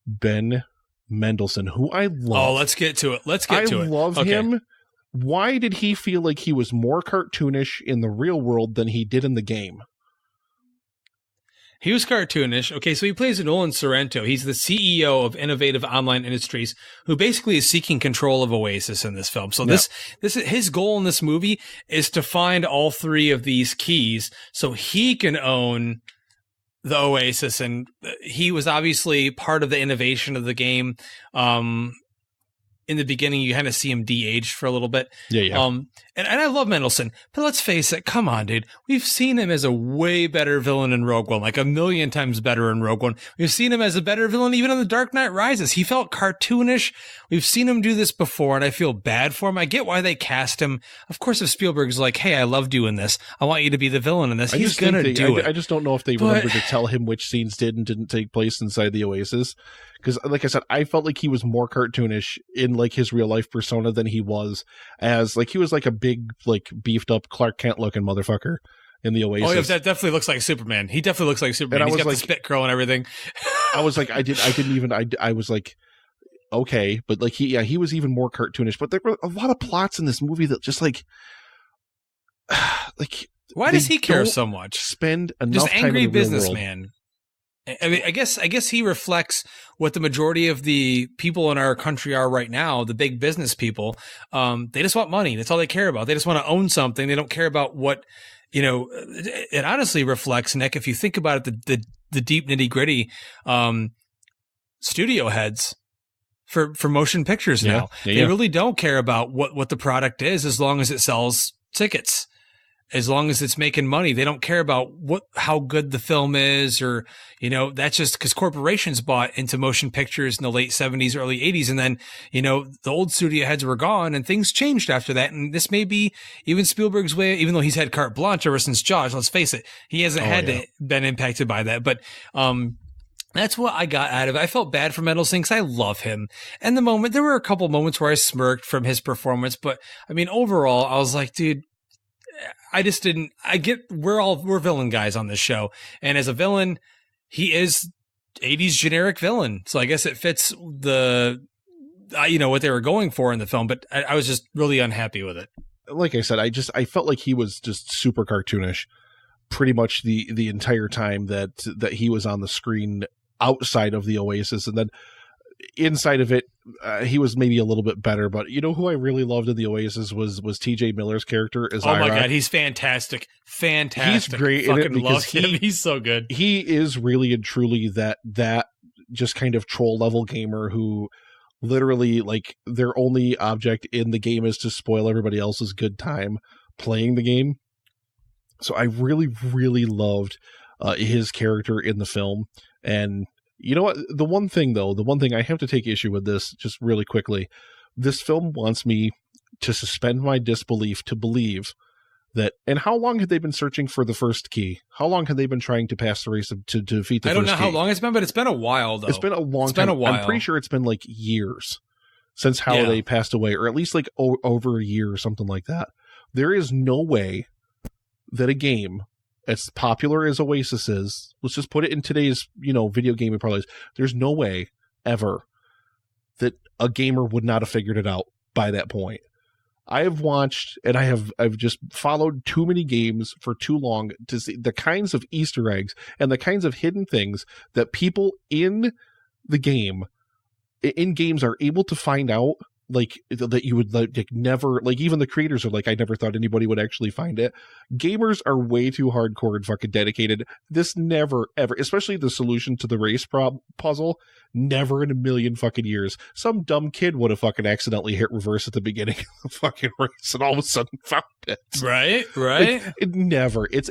Ben Mendelsohn, who I love. Oh, let's get to it. I love him. Why did he feel like he was more cartoonish in the real world than he did in the game? He was cartoonish. Okay, so he plays Nolan Sorrento. He's the CEO of Innovative Online Industries, who basically is seeking control of Oasis in this film. So this is his goal in this movie is to find all three of these keys so he can own the Oasis. And he was obviously part of the innovation of the game. In the beginning, you kind of see him de-aged for a little bit. Yeah. And I love Mendelsohn, but let's face it. Come on, dude. We've seen him as a way better villain in Rogue One, like 1,000,000 times better in Rogue One. We've seen him as a better villain even in The Dark Knight Rises. He felt cartoonish. We've seen him do this before, and I feel bad for him. I get why they cast him. Of course, if Spielberg's like, hey, I love doing this. I want you to be the villain in this. He's going to do it. I just don't know if they remembered to tell him which scenes did and didn't take place inside the Oasis. Because, like I said, I felt like he was more cartoonish in like his real life persona than he was as he was like a big, like beefed up Clark Kent looking motherfucker in the Oasis. Oh, yeah, that definitely looks like Superman. He definitely looks like Superman. He's got the spit curl and everything. I was like, I was like, okay, but like he was even more cartoonish. But there were a lot of plots in this movie that just like why does he care so much? Spend enough just time angry in the real businessman. world. I mean, I guess he reflects what the majority of the people in our country are right now, the big business people. They just want money. That's all they care about. They just want to own something. They don't care about what, it honestly reflects, Nick, if you think about it, the deep nitty gritty, studio heads for motion pictures now. They really don't care about what the product is as long as it sells tickets. As long as it's making money, they don't care about how good the film is, or, that's just because corporations bought into motion pictures in the late 70s, early 80s. And then, the old studio heads were gone and things changed after that. And this may be even Spielberg's way, even though he's had carte blanche ever since Jaws, let's face it, he hasn't been impacted by that. But, that's what I got out of it. I felt bad for Mendelsohn because I love him. And there were a couple moments where I smirked from his performance, but I mean, overall, I was like, dude, we're villain guys on this show. And as a villain, he is 80s generic villain. So I guess it fits what they were going for in the film, but I was just really unhappy with it. Like I said, I felt like he was just super cartoonish, pretty much the entire time that he was on the screen outside of the Oasis. And then inside of it, he was maybe a little bit better. But you know who I really loved in the Oasis was TJ Miller's character as Oh my Ira. God, he's fantastic. He's great in it because he's so good. He is really and truly that just kind of troll level gamer who literally, like, their only object in the game is to spoil everybody else's good time playing the game. So I really, really loved his character in the film. And you know what? The one thing I have to take issue with this just really quickly, this film wants me to suspend my disbelief to believe that, and how long had they been searching for the first key? How long had they been trying to pass the race to defeat the first key? I don't know how long it's been, but it's been a while, though. It's been a long time. I'm pretty sure it's been like years since Halliday passed away, or at least like over a year or something like that. There is no way that a game as popular as Oasis is, let's just put it in today's, video gaming parlance, there's no way ever that a gamer would not have figured it out by that point. I have watched and I've just followed too many games for too long to see the kinds of Easter eggs and the kinds of hidden things that people in games are able to find out, like, that you would like never, like, even the creators are like, I never thought anybody would actually find it. Gamers are way too hardcore and fucking dedicated. This never ever, especially the solution to the race puzzle, never in a million fucking years some dumb kid would have fucking accidentally hit reverse at the beginning of the fucking race and all of a sudden found it. Right. It never. It's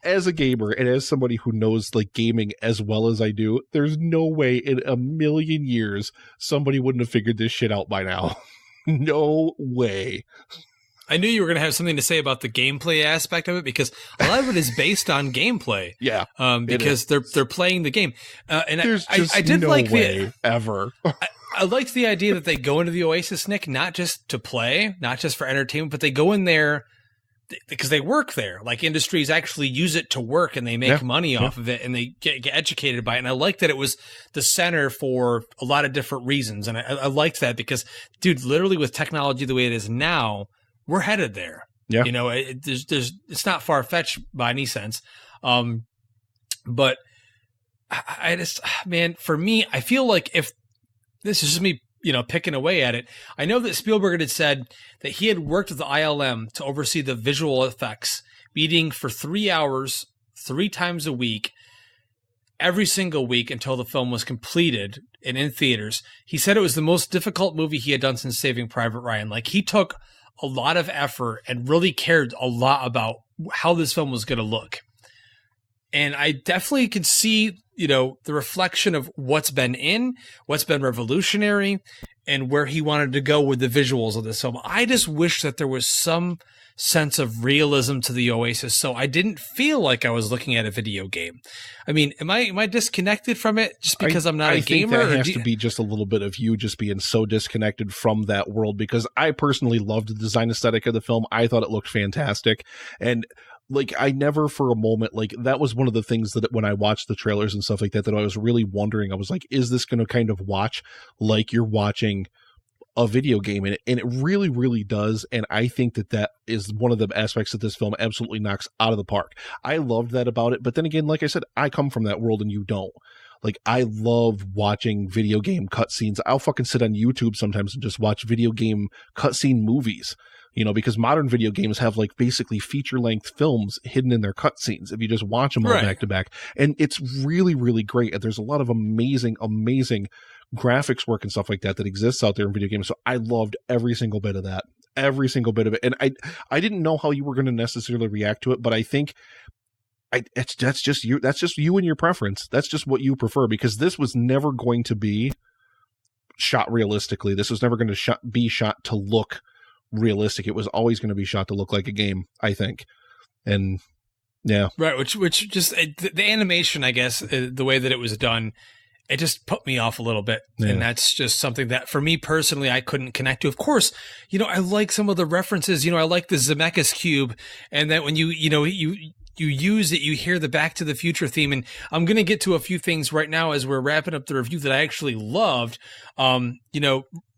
as a gamer and as somebody who knows like gaming as well as I do, there's no way in a million years somebody wouldn't have figured this shit out by now. No way. I knew you were going to have something to say about the gameplay aspect of it, because a lot of it is based on gameplay. Yeah, because they're playing the game, and there's I did no like way ever. I liked the idea that they go into the Oasis, Nick, not just to play, not just for entertainment, but they go in there because they work there. Like, industries actually use it to work, and they make money off of it, and they get educated by it. And I like that it was the center for a lot of different reasons. And I liked that because, dude, literally with technology the way it is now, we're headed there. Yeah. It's not far-fetched by any sense. But I just, man, for me, I feel like if this is just me, picking away at it, I know that Spielberg had said that he had worked with the ILM to oversee the visual effects, meeting for 3 hours, 3 times a week, every single week until the film was completed and in theaters. He said it was the most difficult movie he had done since Saving Private Ryan. Like, he took a lot of effort and really cared a lot about how this film was going to look. And I definitely could see, the reflection of what's been revolutionary, and where he wanted to go with the visuals of this film. I just wish that there was some sense of realism to the Oasis, so I didn't feel like I was looking at a video game. I mean, am I disconnected from it just because I'm not a gamer? I think that has to be just a little bit of you just being so disconnected from that world, because I personally loved the design aesthetic of the film. I thought it looked fantastic. And like, I never for a moment, like, that was one of the things that when I watched the trailers and stuff like that, that I was really wondering, I was like, is this going to kind of watch like you're watching a video game? And it really, really does. And I think that is one of the aspects that this film absolutely knocks out of the park. I loved that about it. But then again, like I said, I come from that world and you don't. Like, I love watching video game cutscenes. I'll fucking sit on YouTube sometimes and just watch video game cutscene movies. Because modern video games have like basically feature-length films hidden in their cutscenes if you just watch them all back to back. And it's really, really great. And there's a lot of amazing, amazing graphics work and stuff like that exists out there in video games. So I loved every single bit of that. Every single bit of it. And I didn't know how you were going to necessarily react to it, but I think that's just you. That's just you and your preference. That's just what you prefer, because this was never going to be shot realistically. This was never going to be shot to look realistic. It was always going to be shot to look like a game, I think. And yeah, right. Which just the animation, I guess, the way that it was done, it just put me off a little bit. Yeah. And that's just something that for me personally, I couldn't connect to. Of course, I like some of the references, I like the Zemeckis cube, and that when you use it, you hear the Back to the Future theme. And I'm going to get to a few things right now as we're wrapping up the review that I actually loved.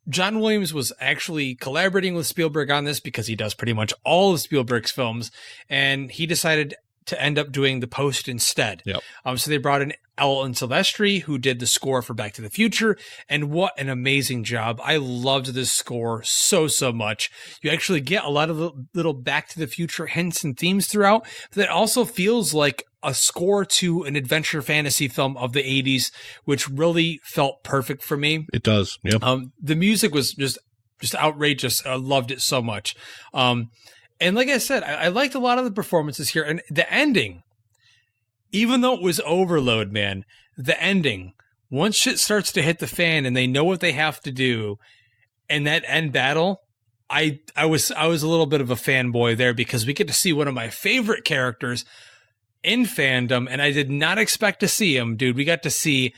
John Williams was actually collaborating with Spielberg on this because he does pretty much all of Spielberg's films. And he decided to end up doing the post instead. Yep. So they brought in Alan Silvestri, who did the score for Back to the Future, and what an amazing job. I loved this score so much. You actually get a lot of the little Back to the Future hints and themes throughout, but that also feels like a score to an adventure fantasy film of the 80s, which really felt perfect for me. It does. Yep. The music was just outrageous. I loved it so much. And like I said, I liked a lot of the performances here. And the ending, even though it was overload, man, the ending, once shit starts to hit the fan and they know what they have to do, and that end battle, I was a little bit of a fanboy there, because we get to see one of my favorite characters in fandom, and I did not expect to see him, dude. We got to see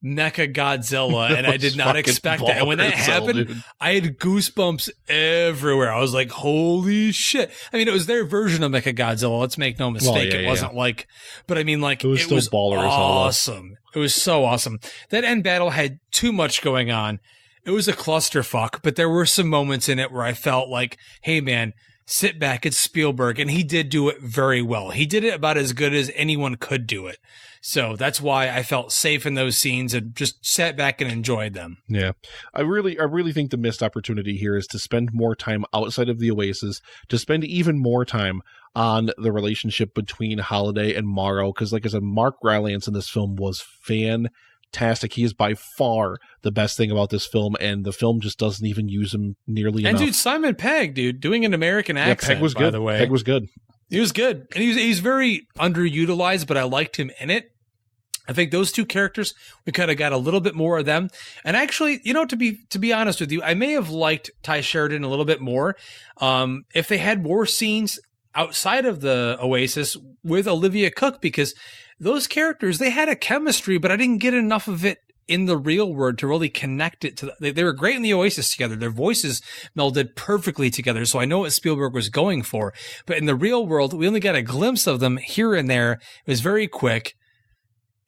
Mecha Godzilla, and I did not expect that. And when that happened, dude, I had goosebumps everywhere. I was like, holy shit. I mean, it was their version of Mecha Godzilla. Let's make no mistake. It wasn't like, but I mean, like, it was awesome. It was so awesome. That end battle had too much going on. It was a clusterfuck, but there were some moments in it where I felt like, hey man, sit back, it's Spielberg, and he did do it very well. He did it about as good as anyone could do it. So that's why I felt safe in those scenes and just sat back and enjoyed them. Yeah. I really think the missed opportunity here is to spend more time outside of the Oasis, to spend even more time on the relationship between Halliday and Morrow, because like I said, Mark Rylance in this film was fantastic. He is by far the best thing about this film, and the film just doesn't even use him nearly enough. And dude, Simon Pegg, dude, doing an American accent, Pegg was by good. the way. Pegg was good. He was good. And he's very underutilized, but I liked him in it. I think those two characters, we kind of got a little bit more of them. And actually, you know, to be honest with you, I may have liked Ty Sheridan a little bit more if they had more scenes outside of the Oasis with Olivia Cook, because those characters, they had a chemistry, but I didn't get enough of it in the real world to really connect it to they were great in the Oasis together. Their voices melded perfectly together. So I know what Spielberg was going for, but in the real world, we only got a glimpse of them here and there. It was very quick.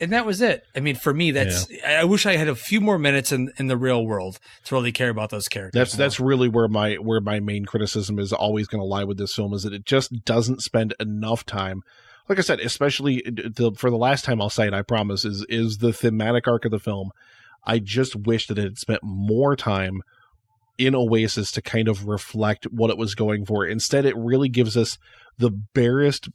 And that was it. I mean, for me, I wish I had a few more minutes in the real world to really care about those characters. That's really where my main criticism is always going to lie with this film, is that it just doesn't spend enough time. Like I said, especially for the last time I'll say it, I promise, is the thematic arc of the film. I just wish that it had spent more time in Oasis to kind of reflect what it was going for. Instead, it really gives us the barest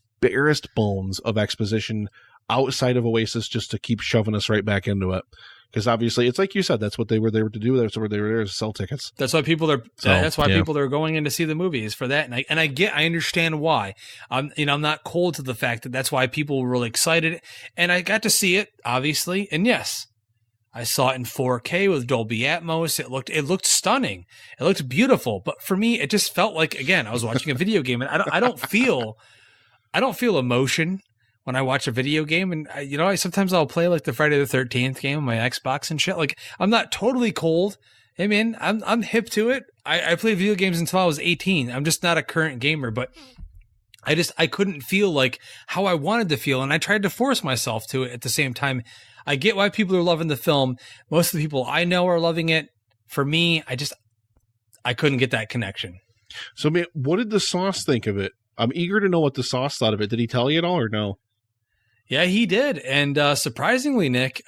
bones of exposition outside of Oasis, just to keep shoving us right back into it. Because obviously, it's like you said, that's what they were there to do. That's what they were there to sell tickets. That's why people are. People are going in to see the movies for that. And I understand why. I'm not cold to the fact that that's why people were really excited. And I got to see it, obviously. And yes, I saw it in 4K with Dolby Atmos. It looked stunning. It looked beautiful. But for me, it just felt like, again, I was watching a video game, and I don't feel emotion when I watch a video game. And sometimes I'll play like the Friday the 13th game on my Xbox and shit. Like, I'm not totally cold. Hey man, I'm hip to it. I played video games until I was 18. I'm just not a current gamer, but I couldn't feel like how I wanted to feel. And I tried to force myself to it at the same time. I get why people are loving the film. Most of the people I know are loving it. For me, I couldn't get that connection. So man, what did the Sauce think of it? I'm eager to know what the Sauce thought of it. Did he tell you at all or no? Yeah, he did. And surprisingly, Nick,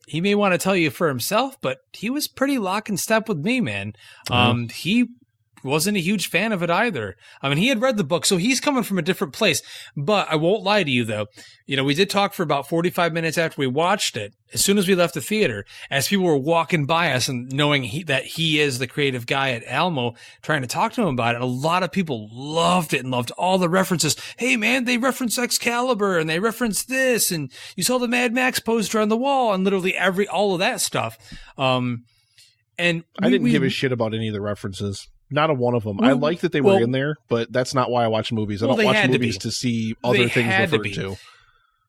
he may want to tell you for himself, but he was pretty lock and step with me, man. He wasn't a huge fan of it either. I mean, he had read the book, so he's coming from a different place. But I won't lie to you, though. We did talk for about 45 minutes after we watched it. As soon as we left the theater, as people were walking by us and knowing that he is the creative guy at Alamo, trying to talk to him about it, a lot of people loved it and loved all the references. Hey, man, they reference Excalibur and they reference this, and you saw the Mad Max poster on the wall, and literally all of that stuff. And I didn't give a shit about any of the references. Not a one of them. I like that they were in there, but that's not why I watch movies. I don't watch movies to see other things referred to.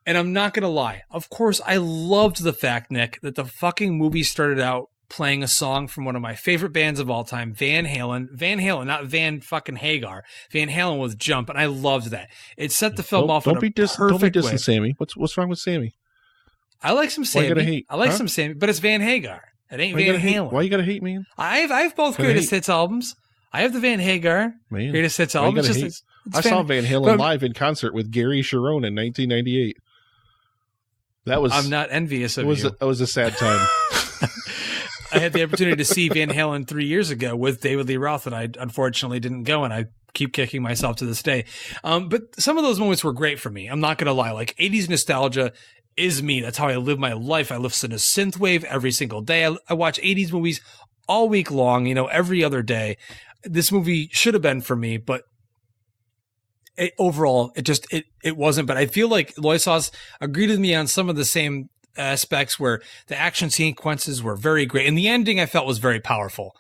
And I'm not going to lie. Of course, I loved the fact, Nick, that the fucking movie started out playing a song from one of my favorite bands of all time, Van Halen. Van Halen, not Van fucking Hagar. Van Halen with Jump, and I loved that. It set the film off in a perfect way. Sammy. What's wrong with Sammy? I like some Sammy. Why you gotta hate? I like some Sammy, but it's Van Hagar. It ain't Van Halen. Why you gotta hate, man? I have both greatest hits albums. I have the Van Hagar greatest hits album. I saw Van Halen live in concert with Gary Cherone in 1998. I'm not envious of you. That was a sad time. I had the opportunity to see Van Halen 3 years ago with David Lee Roth, and I unfortunately didn't go, and I keep kicking myself to this day. But some of those moments were great for me. I'm not going to lie. Like 80s nostalgia is me. That's how I live my life. I listen to synthwave every single day. I watch 80s movies all week long, every other day. This movie should have been for me, but overall, it wasn't. But I feel like Loisos agreed with me on some of the same aspects where the action sequences were very great. And the ending I felt was very powerful.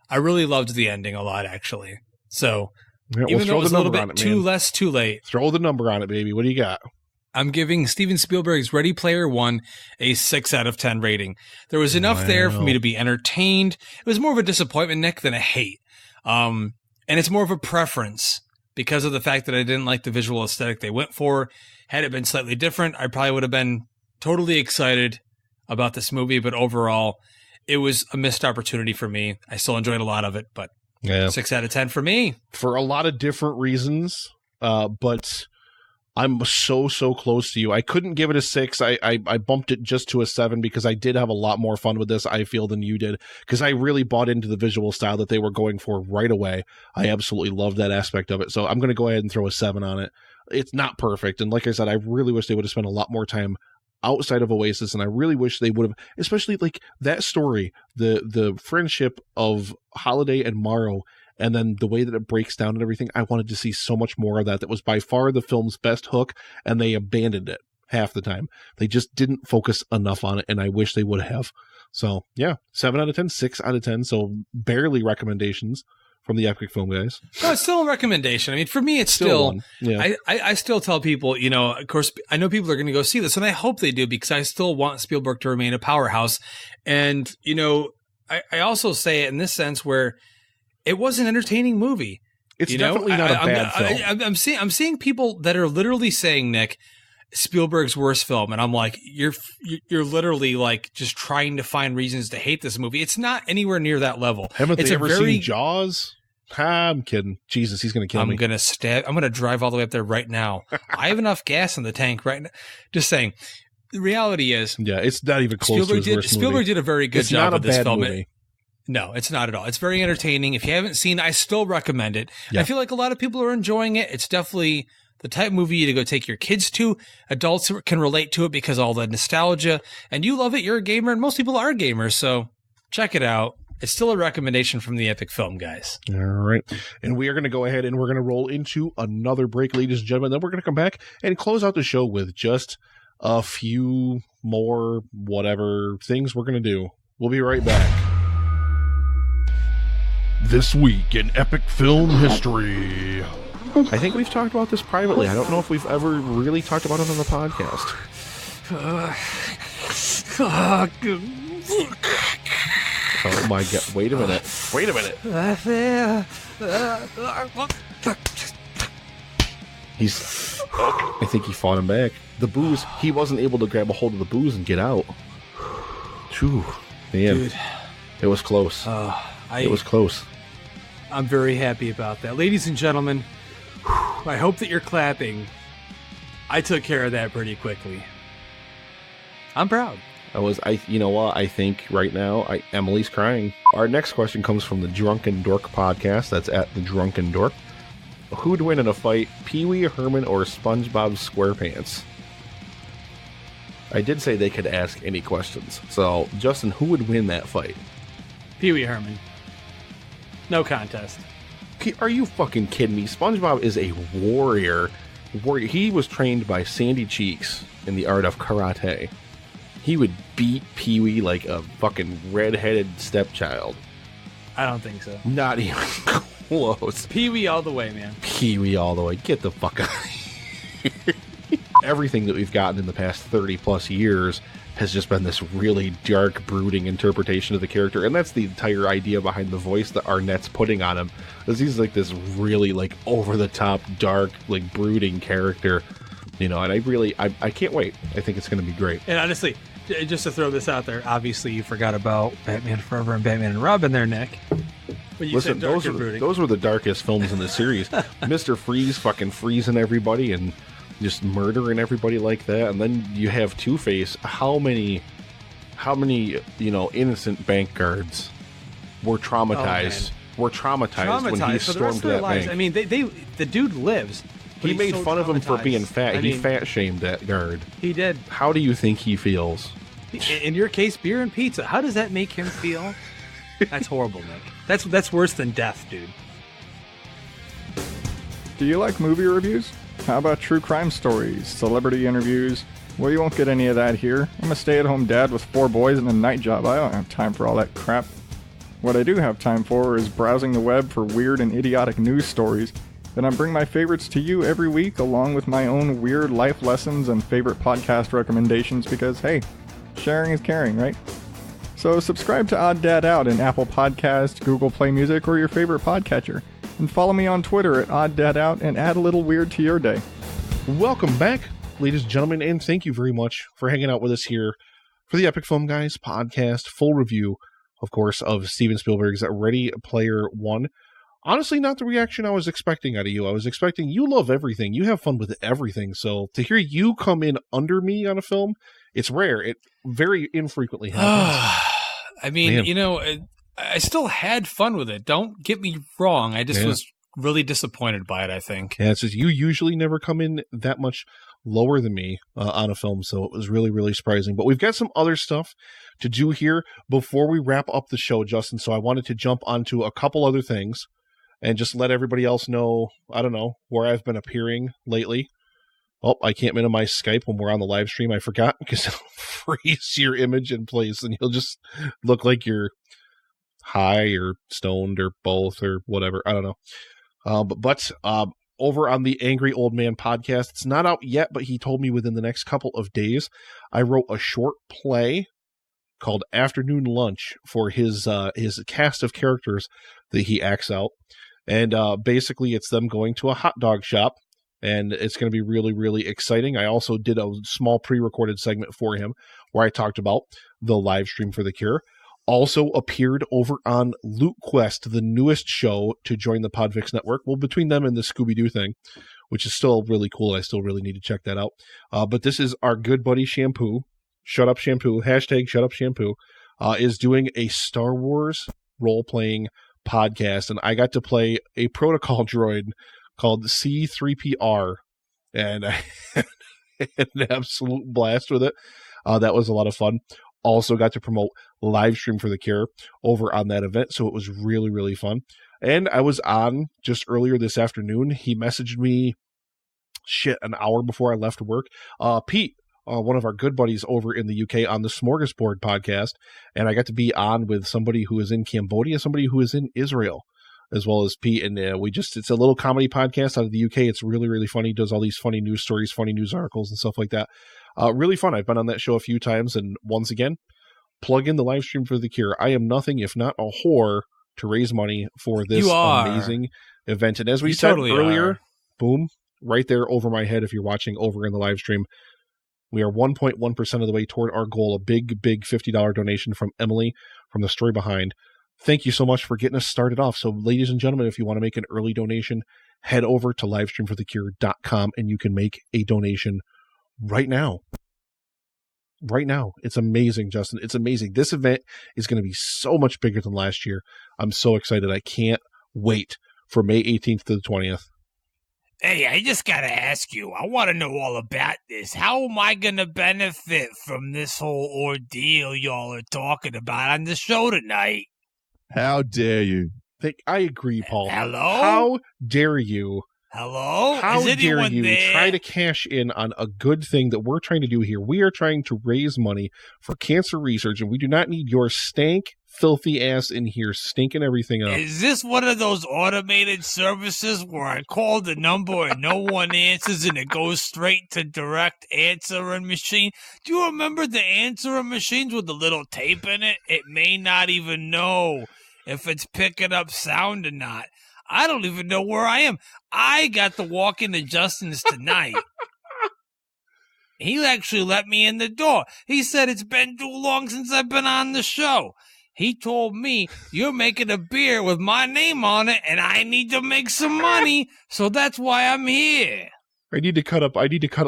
I really loved the ending a lot, actually. So even though it was a little bit too late. Throw the number on it, baby. What do you got? I'm giving Steven Spielberg's Ready Player One a 6 out of 10 rating. There was enough there for me to be entertained. It was more of a disappointment, Nick, than a hate. And it's more of a preference because of the fact that I didn't like the visual aesthetic they went for. Had it been slightly different, I probably would have been totally excited about this movie, but overall, it was a missed opportunity for me. I still enjoyed a lot of it, but 6 out of 10 for me. For a lot of different reasons, but I'm so close to you. I couldn't give it a 6. I bumped it just to a 7 because I did have a lot more fun with this, I feel, than you did, because I really bought into the visual style that they were going for right away. I absolutely loved that aspect of it, so I'm going to go ahead and throw a 7 on it. It's not perfect, and like I said, I really wish they would have spent a lot more time outside of Oasis, and I really wish they would have, especially like that story, the friendship of Halliday and Morrow, and then the way that it breaks down and everything. I wanted to see so much more of that. That was by far the film's best hook, and they abandoned it half the time. They just didn't focus enough on it, and I wish they would have. So yeah, 7 out of 10, 6 out of 10, so barely recommendations from the Epic Film guys. No, it's still a recommendation. I mean, for me, it's still yeah. I still tell people, of course, I know people are going to go see this, and I hope they do, because I still want Spielberg to remain a powerhouse. And, I also say it in this sense where it was an entertaining movie. It's definitely not a bad film. I'm seeing people that are literally saying, Nick, Spielberg's worst film, and I'm like, you're literally like just trying to find reasons to hate this movie. It's not anywhere near that level. Haven't they ever seen Jaws? I'm kidding. Jesus, he's going to kill me. I'm going to drive all the way up there right now. I have enough gas in the tank right now. Just saying. The reality is, yeah, it's not even close to his worst movie. Spielberg did a very good job with this film. Movie. No, it's not at all. It's very entertaining. If you haven't seen it, I still recommend it. Yeah. I feel like a lot of people are enjoying it. It's definitely the type of movie to go take your kids to. Adults can relate to it because of all the nostalgia. And you love it. You're a gamer, and most people are gamers. So check it out. It's still a recommendation from the Epic Film guys. All right. And we are going to go ahead and we're going to roll into another break, ladies and gentlemen. Then we're going to come back and close out the show with just a few more whatever things we're going to do. We'll be right back. This week in Epic Film history. I think we've talked about this privately. I don't know if we've ever really talked about it on the podcast. Oh my god. Wait a minute. I think he fought him back. The booze, he wasn't able to grab a hold of the booze and get out. Phew. Man. Dude. It was close. It was close. I'm very happy about that. Ladies and gentlemen, I hope that you're clapping. I took care of that pretty quickly. I'm proud. You know what? I think right now, Emily's crying. Our next question comes from the Drunken Dork podcast. That's at the Drunken Dork. Who'd win in a fight, Pee-wee, Herman, or Spongebob SquarePants? I did say they could ask any questions. So, Justin, who would win that fight? Pee-wee Herman. No contest. Are you fucking kidding me? SpongeBob is a warrior. He was trained by Sandy Cheeks in the art of karate. He would beat Pee-wee like a fucking red-headed stepchild. I don't think so. Not even close. Pee-wee all the way, man. Pee-wee all the way. Get the fuck out of here. Everything that we've gotten in the past 30 plus years has just been this really dark, brooding interpretation of the character, and that's the entire idea behind the voice that Arnett's putting on him. Is he's like this really like over-the-top, dark, like brooding character, and I can't wait. I think it's going to be great. And honestly, just to throw this out there, obviously you forgot about Batman Forever and Batman and Robin there, Nick. When you Listen, said dark and brooding. those were the darkest films in the series. Mr. Freeze fucking freezing everybody and just murdering everybody like that. And then you have Two-Face. How many innocent bank guards were traumatized? Were traumatized when he stormed that bank. I mean, the dude lives. He made fun of him for being fat. He fat shamed that guard. He did. How do you think he feels? In your case, beer and pizza. How does that make him feel? That's horrible, Nick. That's worse than death, dude. Do you like movie reviews? How about true crime stories, celebrity interviews? Well, you won't get any of that here. I'm a stay-at-home dad with 4 boys and a night job. I don't have time for all that crap. What I do have time for is browsing the web for weird and idiotic news stories. Then I bring my favorites to you every week, along with my own weird life lessons and favorite podcast recommendations because, hey, sharing is caring, right? So subscribe to Odd Dad Out in Apple Podcasts, Google Play Music, or your favorite podcatcher. And follow me on Twitter at Odd Dad Out and add a little weird to your day. Welcome back, ladies and gentlemen, and thank you very much for hanging out with us here for the Epic Film Guys podcast, full review, of course, of Steven Spielberg's Ready Player One. Honestly, not the reaction I was expecting out of you. I was expecting you love everything. You have fun with everything. So to hear you come in under me on a film, it's rare. It very infrequently happens. I mean, I still had fun with it. Don't get me wrong. I just was really disappointed by it, I think. Yeah, it's just you usually never come in that much lower than me on a film, so it was really, really surprising. But we've got some other stuff to do here before we wrap up the show, Justin, so I wanted to jump onto a couple other things and just let everybody else know, I don't know, where I've been appearing lately. Oh, I can't minimize Skype when we're on the live stream. I forgot because it'll freeze your image in place and you'll just look like you're high or stoned or both or whatever. I don't know. But over on the Angry Old Man podcast, it's not out yet, but he told me within the next couple of days, I wrote a short play called Afternoon Lunch for his cast of characters that he acts out. And basically it's them going to a hot dog shop. And it's going to be really, really exciting. I also did a small pre-recorded segment for him where I talked about the live stream for The Cure. Also appeared over on Loot Quest, the newest show to join the Podfix network. Well, between them and the Scooby-Doo thing, which is still really cool. I still really need to check that out. But this is our good buddy Shampoo, Shut Up Shampoo, hashtag Shut Up Shampoo, is doing a Star Wars role-playing podcast. And I got to play a protocol droid called C-3PR, and I had an absolute blast with it. That was a lot of fun. Also got to promote Livestream for The Cure over on that event, so it was really, really fun. And I was on just earlier this afternoon. He messaged me, an hour before I left work. Pete, one of our good buddies over in the UK on the Smorgasbord podcast, and I got to be on with somebody who is in Cambodia, somebody who is in Israel, as well as Pete, and it's a little comedy podcast out of the UK. It's really, really funny. He does all these funny news stories, funny news articles, and stuff like that. Really fun. I've been on that show a few times, and once again, plug in the live stream for The Cure. I am nothing if not a whore to raise money for this amazing event. And as we said earlier, boom, right there over my head if you're watching over in the live stream, we are 1.1% of the way toward our goal, a big, big $50 donation from Emily from The Story Behind. Thank you so much for getting us started off. So, ladies and gentlemen, if you want to make an early donation, head over to livestreamforthecure.com and you can make a donation right now. Right now. It's amazing, Justin. It's amazing. This event is going to be so much bigger than last year. I'm so excited. I can't wait for May 18th to the 20th. Hey, I just got to ask you. I want to know all about this. How am I going to benefit from this whole ordeal y'all are talking about on the show tonight? How dare you? I agree, Paul. Hello? How dare you? Hello? How Is dare anyone you there? try to cash in on a good thing that we're trying to do here? We are trying to raise money for cancer research, and we do not need your stank, filthy ass in here stinking everything up. Is this one of those automated services where I call the number and no one answers and it goes straight to direct answering machine? Do you remember the answering machines with the little tape in it? It may not even know if it's picking up sound or not. I don't even know where I am. I got to walk into Justin's tonight. He actually let me in the door. He said it's been too long since I've been on the show. He told me, you're making a beer with my name on it, and I need to make some money, so that's why I'm here. I need to cut it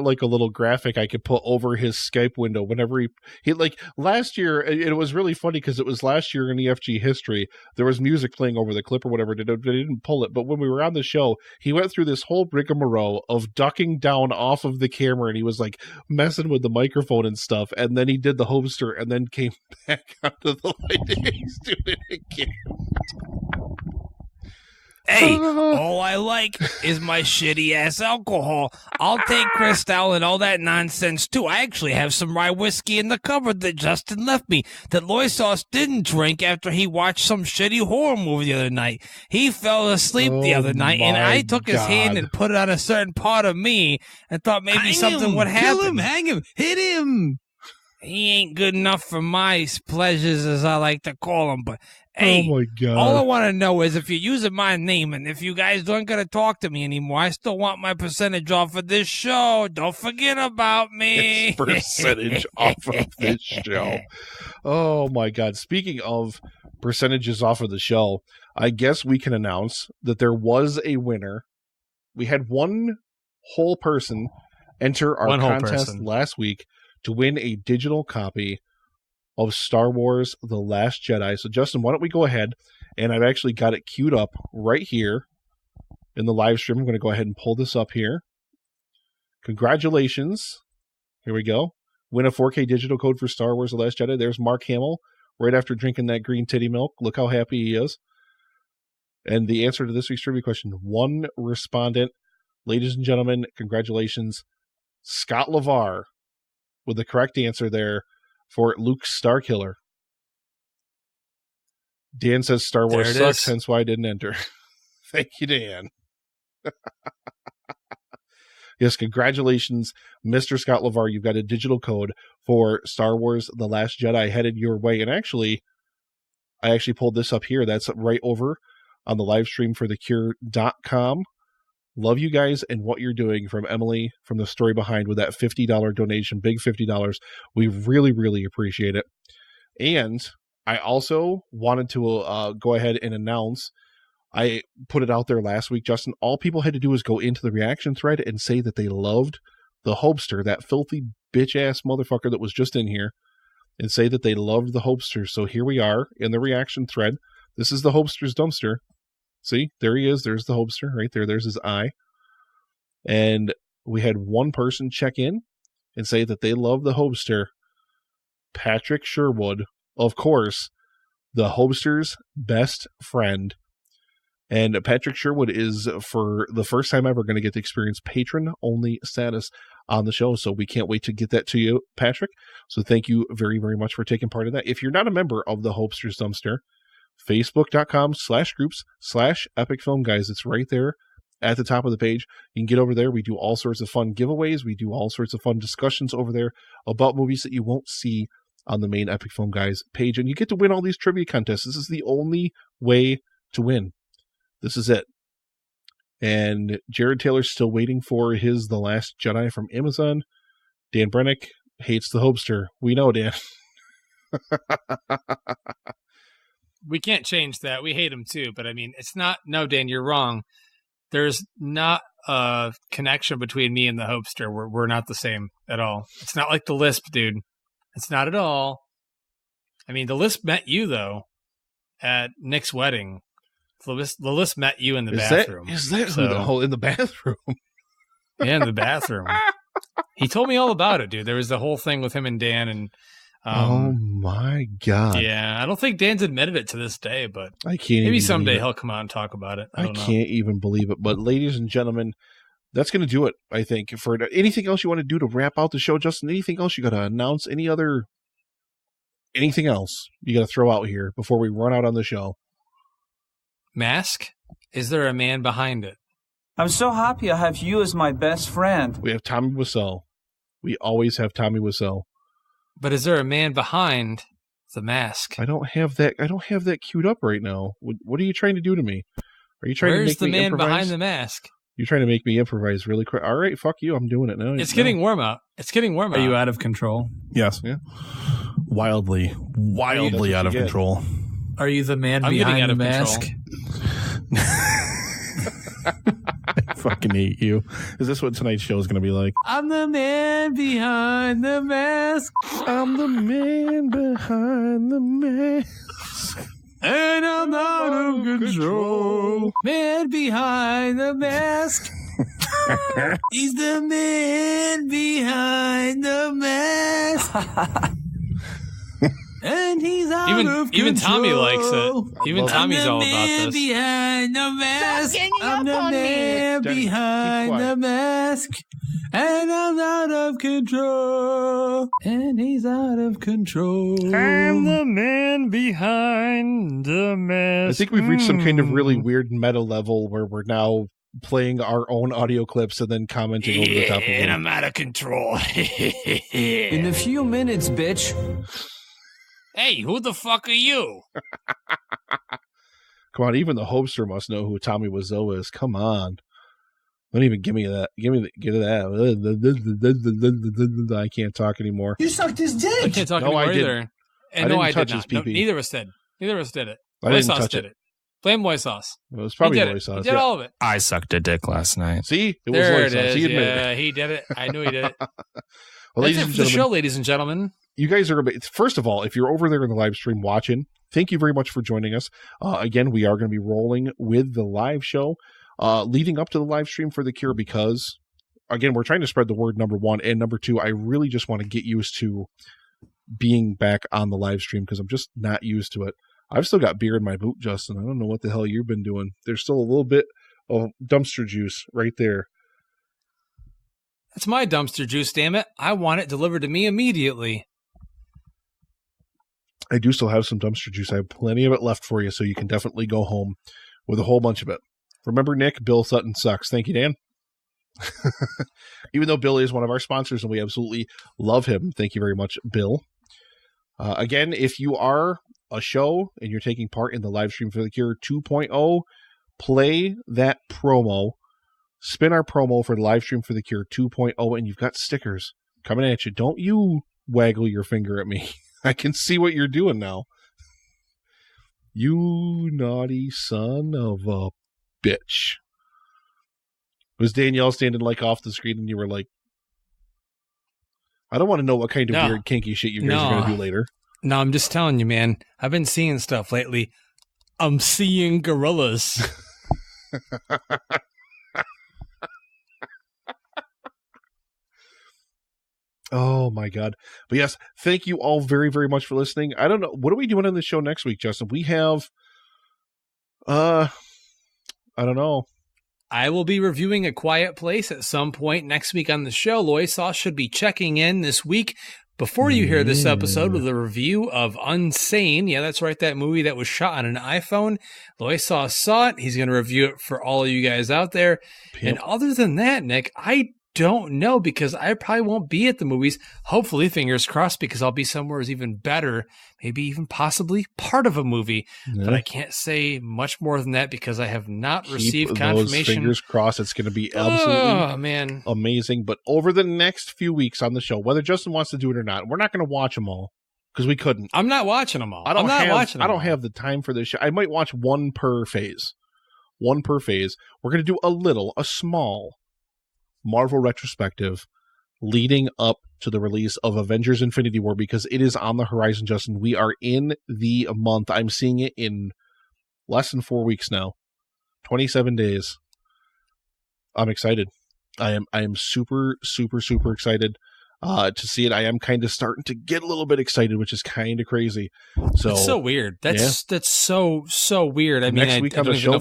like a little graphic I could put over his Skype window whenever he like last year. It was really funny because it was last year in EFG history. There was music playing over the clip or whatever. They didn't pull it, but when we were on the show, he went through this whole rigmarole of ducking down off of the camera, and he was like messing with the microphone and stuff. And then he did the Hobster, and then came back onto the light, and he's doing it again. Hey, all I like is my shitty-ass alcohol. I'll take Cristal and all that nonsense, too. I actually have some rye whiskey in the cupboard that Justin left me that Loisos didn't drink after he watched some shitty horror movie the other night. He fell asleep the other night, and I took his hand and put it on a certain part of me and thought maybe something would happen. Kill him, hang him, hit him. He ain't good enough for my pleasures, as I like to call them, but... Hey, oh my God. All I want to know is if you're using my name and if you guys aren't going to talk to me anymore, I still want my percentage off of this show. Don't forget about me. It's percentage off of this show. Oh my God. Speaking of percentages off of the show, I guess we can announce that there was a winner. We had one whole person enter our contest last week to win a digital copy of Star Wars The Last Jedi. So, Justin, why don't we go ahead, and I've actually got it queued up right here in the live stream. I'm going to go ahead and pull this up here. Congratulations. Here we go. Win a 4K digital code for Star Wars The Last Jedi. There's Mark Hamill right after drinking that green titty milk. Look how happy he is. And the answer to this week's trivia question, one respondent. Ladies and gentlemen, congratulations. Scott LeVar with the correct answer there for Luke Starkiller. Dan says Star Wars sucks, hence why I didn't enter. Thank you, Dan. Yes, congratulations, Mr. Scott LeVar. You've got a digital code for Star Wars The Last Jedi headed your way. And actually, I actually pulled this up here. That's right over on the live stream for thecure.com. Love you guys and what you're doing, from Emily, from the story behind, with that $50 donation, big $50. We really, really appreciate it. And I also wanted to go ahead and announce, I put it out there last week, Justin, all people had to do was go into the reaction thread and say that they loved the Hobster, that filthy bitch-ass motherfucker that was just in here, and say that they loved the Hobster. So here we are in the reaction thread. This is the Hobster's dumpster. See, there he is. There's the Hobster right there. There's his eye. And we had one person check in and say that they love the Hobster. Patrick Sherwood, of course, the Hobster's best friend. And Patrick Sherwood is, for the first time ever, going to get to experience patron-only status on the show. So we can't wait to get that to you, Patrick. So thank you very, very much for taking part in that. If you're not a member of the Hobster's Dumpster, Facebook.com/groups/epicfilmguys. It's right there at the top of the page. You can get over there. We do all sorts of fun giveaways. We do all sorts of fun discussions over there about movies that you won't see on the main Epic Film Guys page. And you get to win all these trivia contests. This is the only way to win. This is it. And Jared Taylor's still waiting for his The Last Jedi from Amazon. Dan Brennick hates the Hobster. We know, Dan. We can't change that. We hate him too, but I mean, it's not. No, Dan, you're wrong. There's not a connection between me and the Hobster. We're not the same at all. It's not like the Lisp, dude. It's not at all. I mean, the Lisp met you though at Nick's wedding. The Lisp met you in the bathroom. Is that so, in the bathroom? Yeah, in the bathroom. He told me all about it, dude. There was the whole thing with him and Dan, and oh my God. Yeah, I don't think Dan's admitted it to this day, but I can't. Maybe someday he'll come out and talk about it. I don't know. Can't even believe it. But ladies and gentlemen, that's going to do it, I think. For anything else you want to do to wrap out the show, Justin, anything else you got to announce? Anything else you got to throw out here before we run out on the show? Mask? Is there a man behind it? I'm so happy I have you as my best friend. We have Tommy Wiseau. We always have Tommy Wiseau. But is there a man behind the mask? I don't have that queued up right now. What are you trying to do to me? Are you trying Where's to make the me man improvise? behind the mask? You're trying to make me improvise really quick. All right, fuck you. I'm doing it now. It's getting warm out. It's getting warm out. Are you out of control? Yes. Yeah. Wildly out of control. Are you the man I'm getting behind out the of mask? I fucking hate you. Is this what tonight's show is going to be like? I'm the man behind the mask. I'm the man behind the mask. And I'm out of control. Man behind the mask. He's the man behind the mask. And he's out of control. Even Tommy likes it. Even Tommy's all about this. Behind the mask. I'm the on me. man Daddy, behind keep quiet. the mask. And I'm out of control. And he's out of control. I'm the man behind the mask. I think we've reached some kind of really weird meta level where we're now playing our own audio clips and then commenting over the top of And them. I'm out of control. In a few minutes, bitch. Hey, who the fuck are you? Come on, even the hostster must know who Tommy Wiseau is. Come on. Don't even give me that. Give that. I can't talk anymore. You sucked his dick. I can't talk No, anymore I didn't. either. And I no, didn't I touch did his not. No, pee-pee. neither of us did. Neither of us did it. I Boy didn't Sauce touch did it. it. Blame Boy Sauce. It was probably he did Boy it. Sauce. He did all of it. I sucked a dick last night. See? It was There Boy it Sauce. is. He admitted Yeah, it. he did it. I knew he did it. Well, That's ladies it and for the show, gentlemen, ladies and gentlemen. you guys are, first of all, if you're over there in the live stream watching, thank you very much for joining us. Again, we are going to be rolling with the live show leading up to the live stream for The Cure because, again, we're trying to spread the word, number one. And number two, I really just want to get used to being back on the live stream because I'm just not used to it. I've still got beer in my boot, Justin. I don't know what the hell you've been doing. There's still a little bit of dumpster juice right there. That's my dumpster juice, damn it. I want it delivered to me immediately. I do still have some dumpster juice. I have plenty of it left for you, so you can definitely go home with a whole bunch of it. Remember, Nick, Bill Sutton sucks. Thank you, Dan. Even though Bill is one of our sponsors and we absolutely love him. Thank you very much, Bill. Again, if you are a show and you're taking part in the live stream for The Cure 2.0, play that promo. Spin our promo for the live stream for The Cure 2.0, and you've got stickers coming at you. Don't you waggle your finger at me. I can see what you're doing now. You naughty son of a bitch. Was Danielle standing like off the screen and you were like, I don't want to know what kind of weird kinky shit you guys are going to do later. No, I'm just telling you, man. I've been seeing stuff lately. I'm seeing gorillas. Oh my God. But yes, thank you all very, very much for listening. I don't know. What are we doing on the show next week, Justin? We have, I don't know. I will be reviewing A Quiet Place at some point next week on the show. Loy Sauce should be checking in this week before you hear this episode with a review of Unsane. Yeah, that's right. That movie that was shot on an iPhone. Loy Sauce saw it. He's going to review it for all of you guys out there. And other than that, Nick, I don't know because I probably won't be at the movies. Hopefully, fingers crossed, because I'll be somewhere even better, maybe even possibly part of a movie. Yeah. But I can't say much more than that because I have not received Keep confirmation. those fingers crossed. It's going to be absolutely amazing. But over the next few weeks on the show, whether Justin wants to do it or not, we're not going to watch them all because we couldn't. I'm not watching them all. I don't have the time for this show. I might watch one per phase. We're going to do a small Marvel retrospective leading up to the release of Avengers Infinity War because it is on the horizon, Justin. We are in the month. I'm seeing it in less than 4 weeks now. 27 days. I'm excited. I am super, super, super excited to see it. I am kind of starting to get a little bit excited, which is kind of crazy. So it's so weird. That's so weird. I mean, next week on the show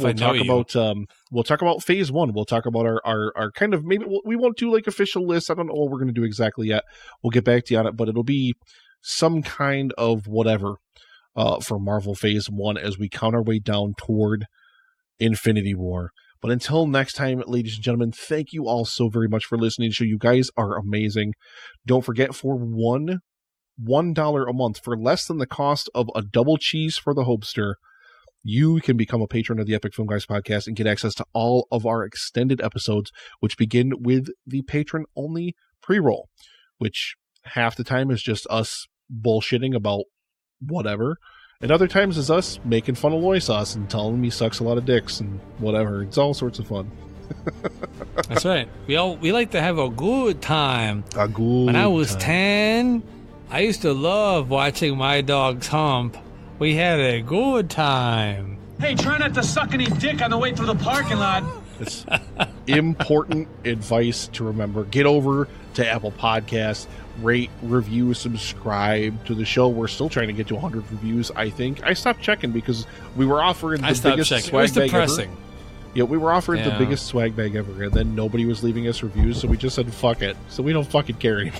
we'll talk about phase one. We'll talk about our kind of, maybe we won't do like official lists. I don't know what we're going to do exactly yet. We'll get back to you on it, but it'll be some kind of whatever for Marvel phase one as we count our way down toward Infinity War. But until next time, ladies and gentlemen, thank you all so very much for listening to the show. You guys are amazing. Don't forget, for $1 a month, for less than the cost of a double cheese for the Hopester, you can become a patron of the Epic Film Guys podcast and get access to all of our extended episodes, which begin with the patron-only pre-roll, which half the time is just us bullshitting about whatever, and other times is us making fun of Loy Sauce and telling him he sucks a lot of dicks and whatever. It's all sorts of fun. That's right. We like to have a good time. A good When I was time. 10, I used to love watching my dogs hump. We had a good time. Hey, try not to suck any dick on the way through the parking lot. It's important advice to remember. Get over to Apple Podcasts, rate, review, subscribe to the show. We're still trying to get to 100 reviews, I think. I stopped checking because we were offering the biggest swag It was bag depressing. ever. Yeah, we were offering the Yeah. biggest swag bag ever, and then nobody was leaving us reviews, so we just said, fuck it. So we don't fucking care anymore.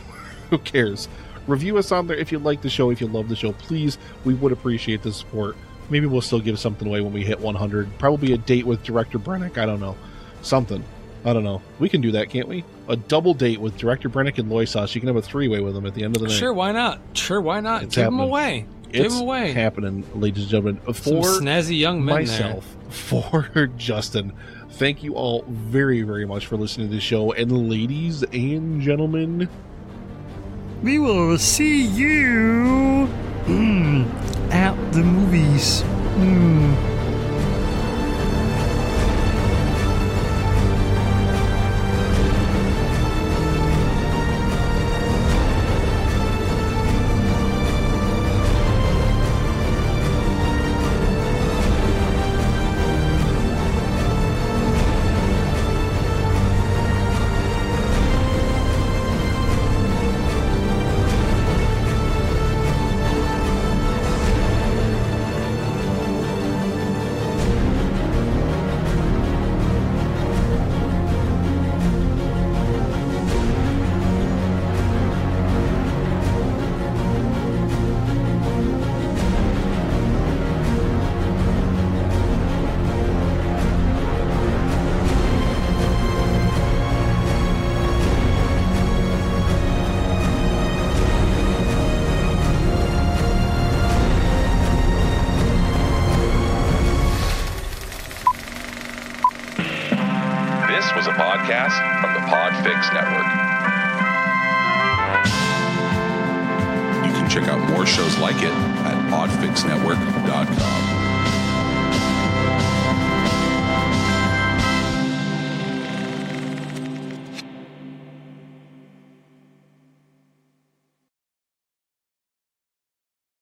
Who cares? Review us on there if you like the show, if you love the show. Please, we would appreciate the support. Maybe we'll still give something away when we hit 100. Probably a date with Director Brennick. I don't know. Something. I don't know. We can do that, can't we? A double date with Director Brennick and Loy Sauce. You can have a three-way with them at the end of the night. Sure, why not? Sure, why not? It's Give them happening. away. It's Give them away. happening, ladies and gentlemen. For Some snazzy young men myself, for Justin, thank you all very, very much for listening to the show. And ladies and gentlemen, We will see you at the movies. This was a podcast from the Podfix Network. You can check out more shows like it at podfixnetwork.com.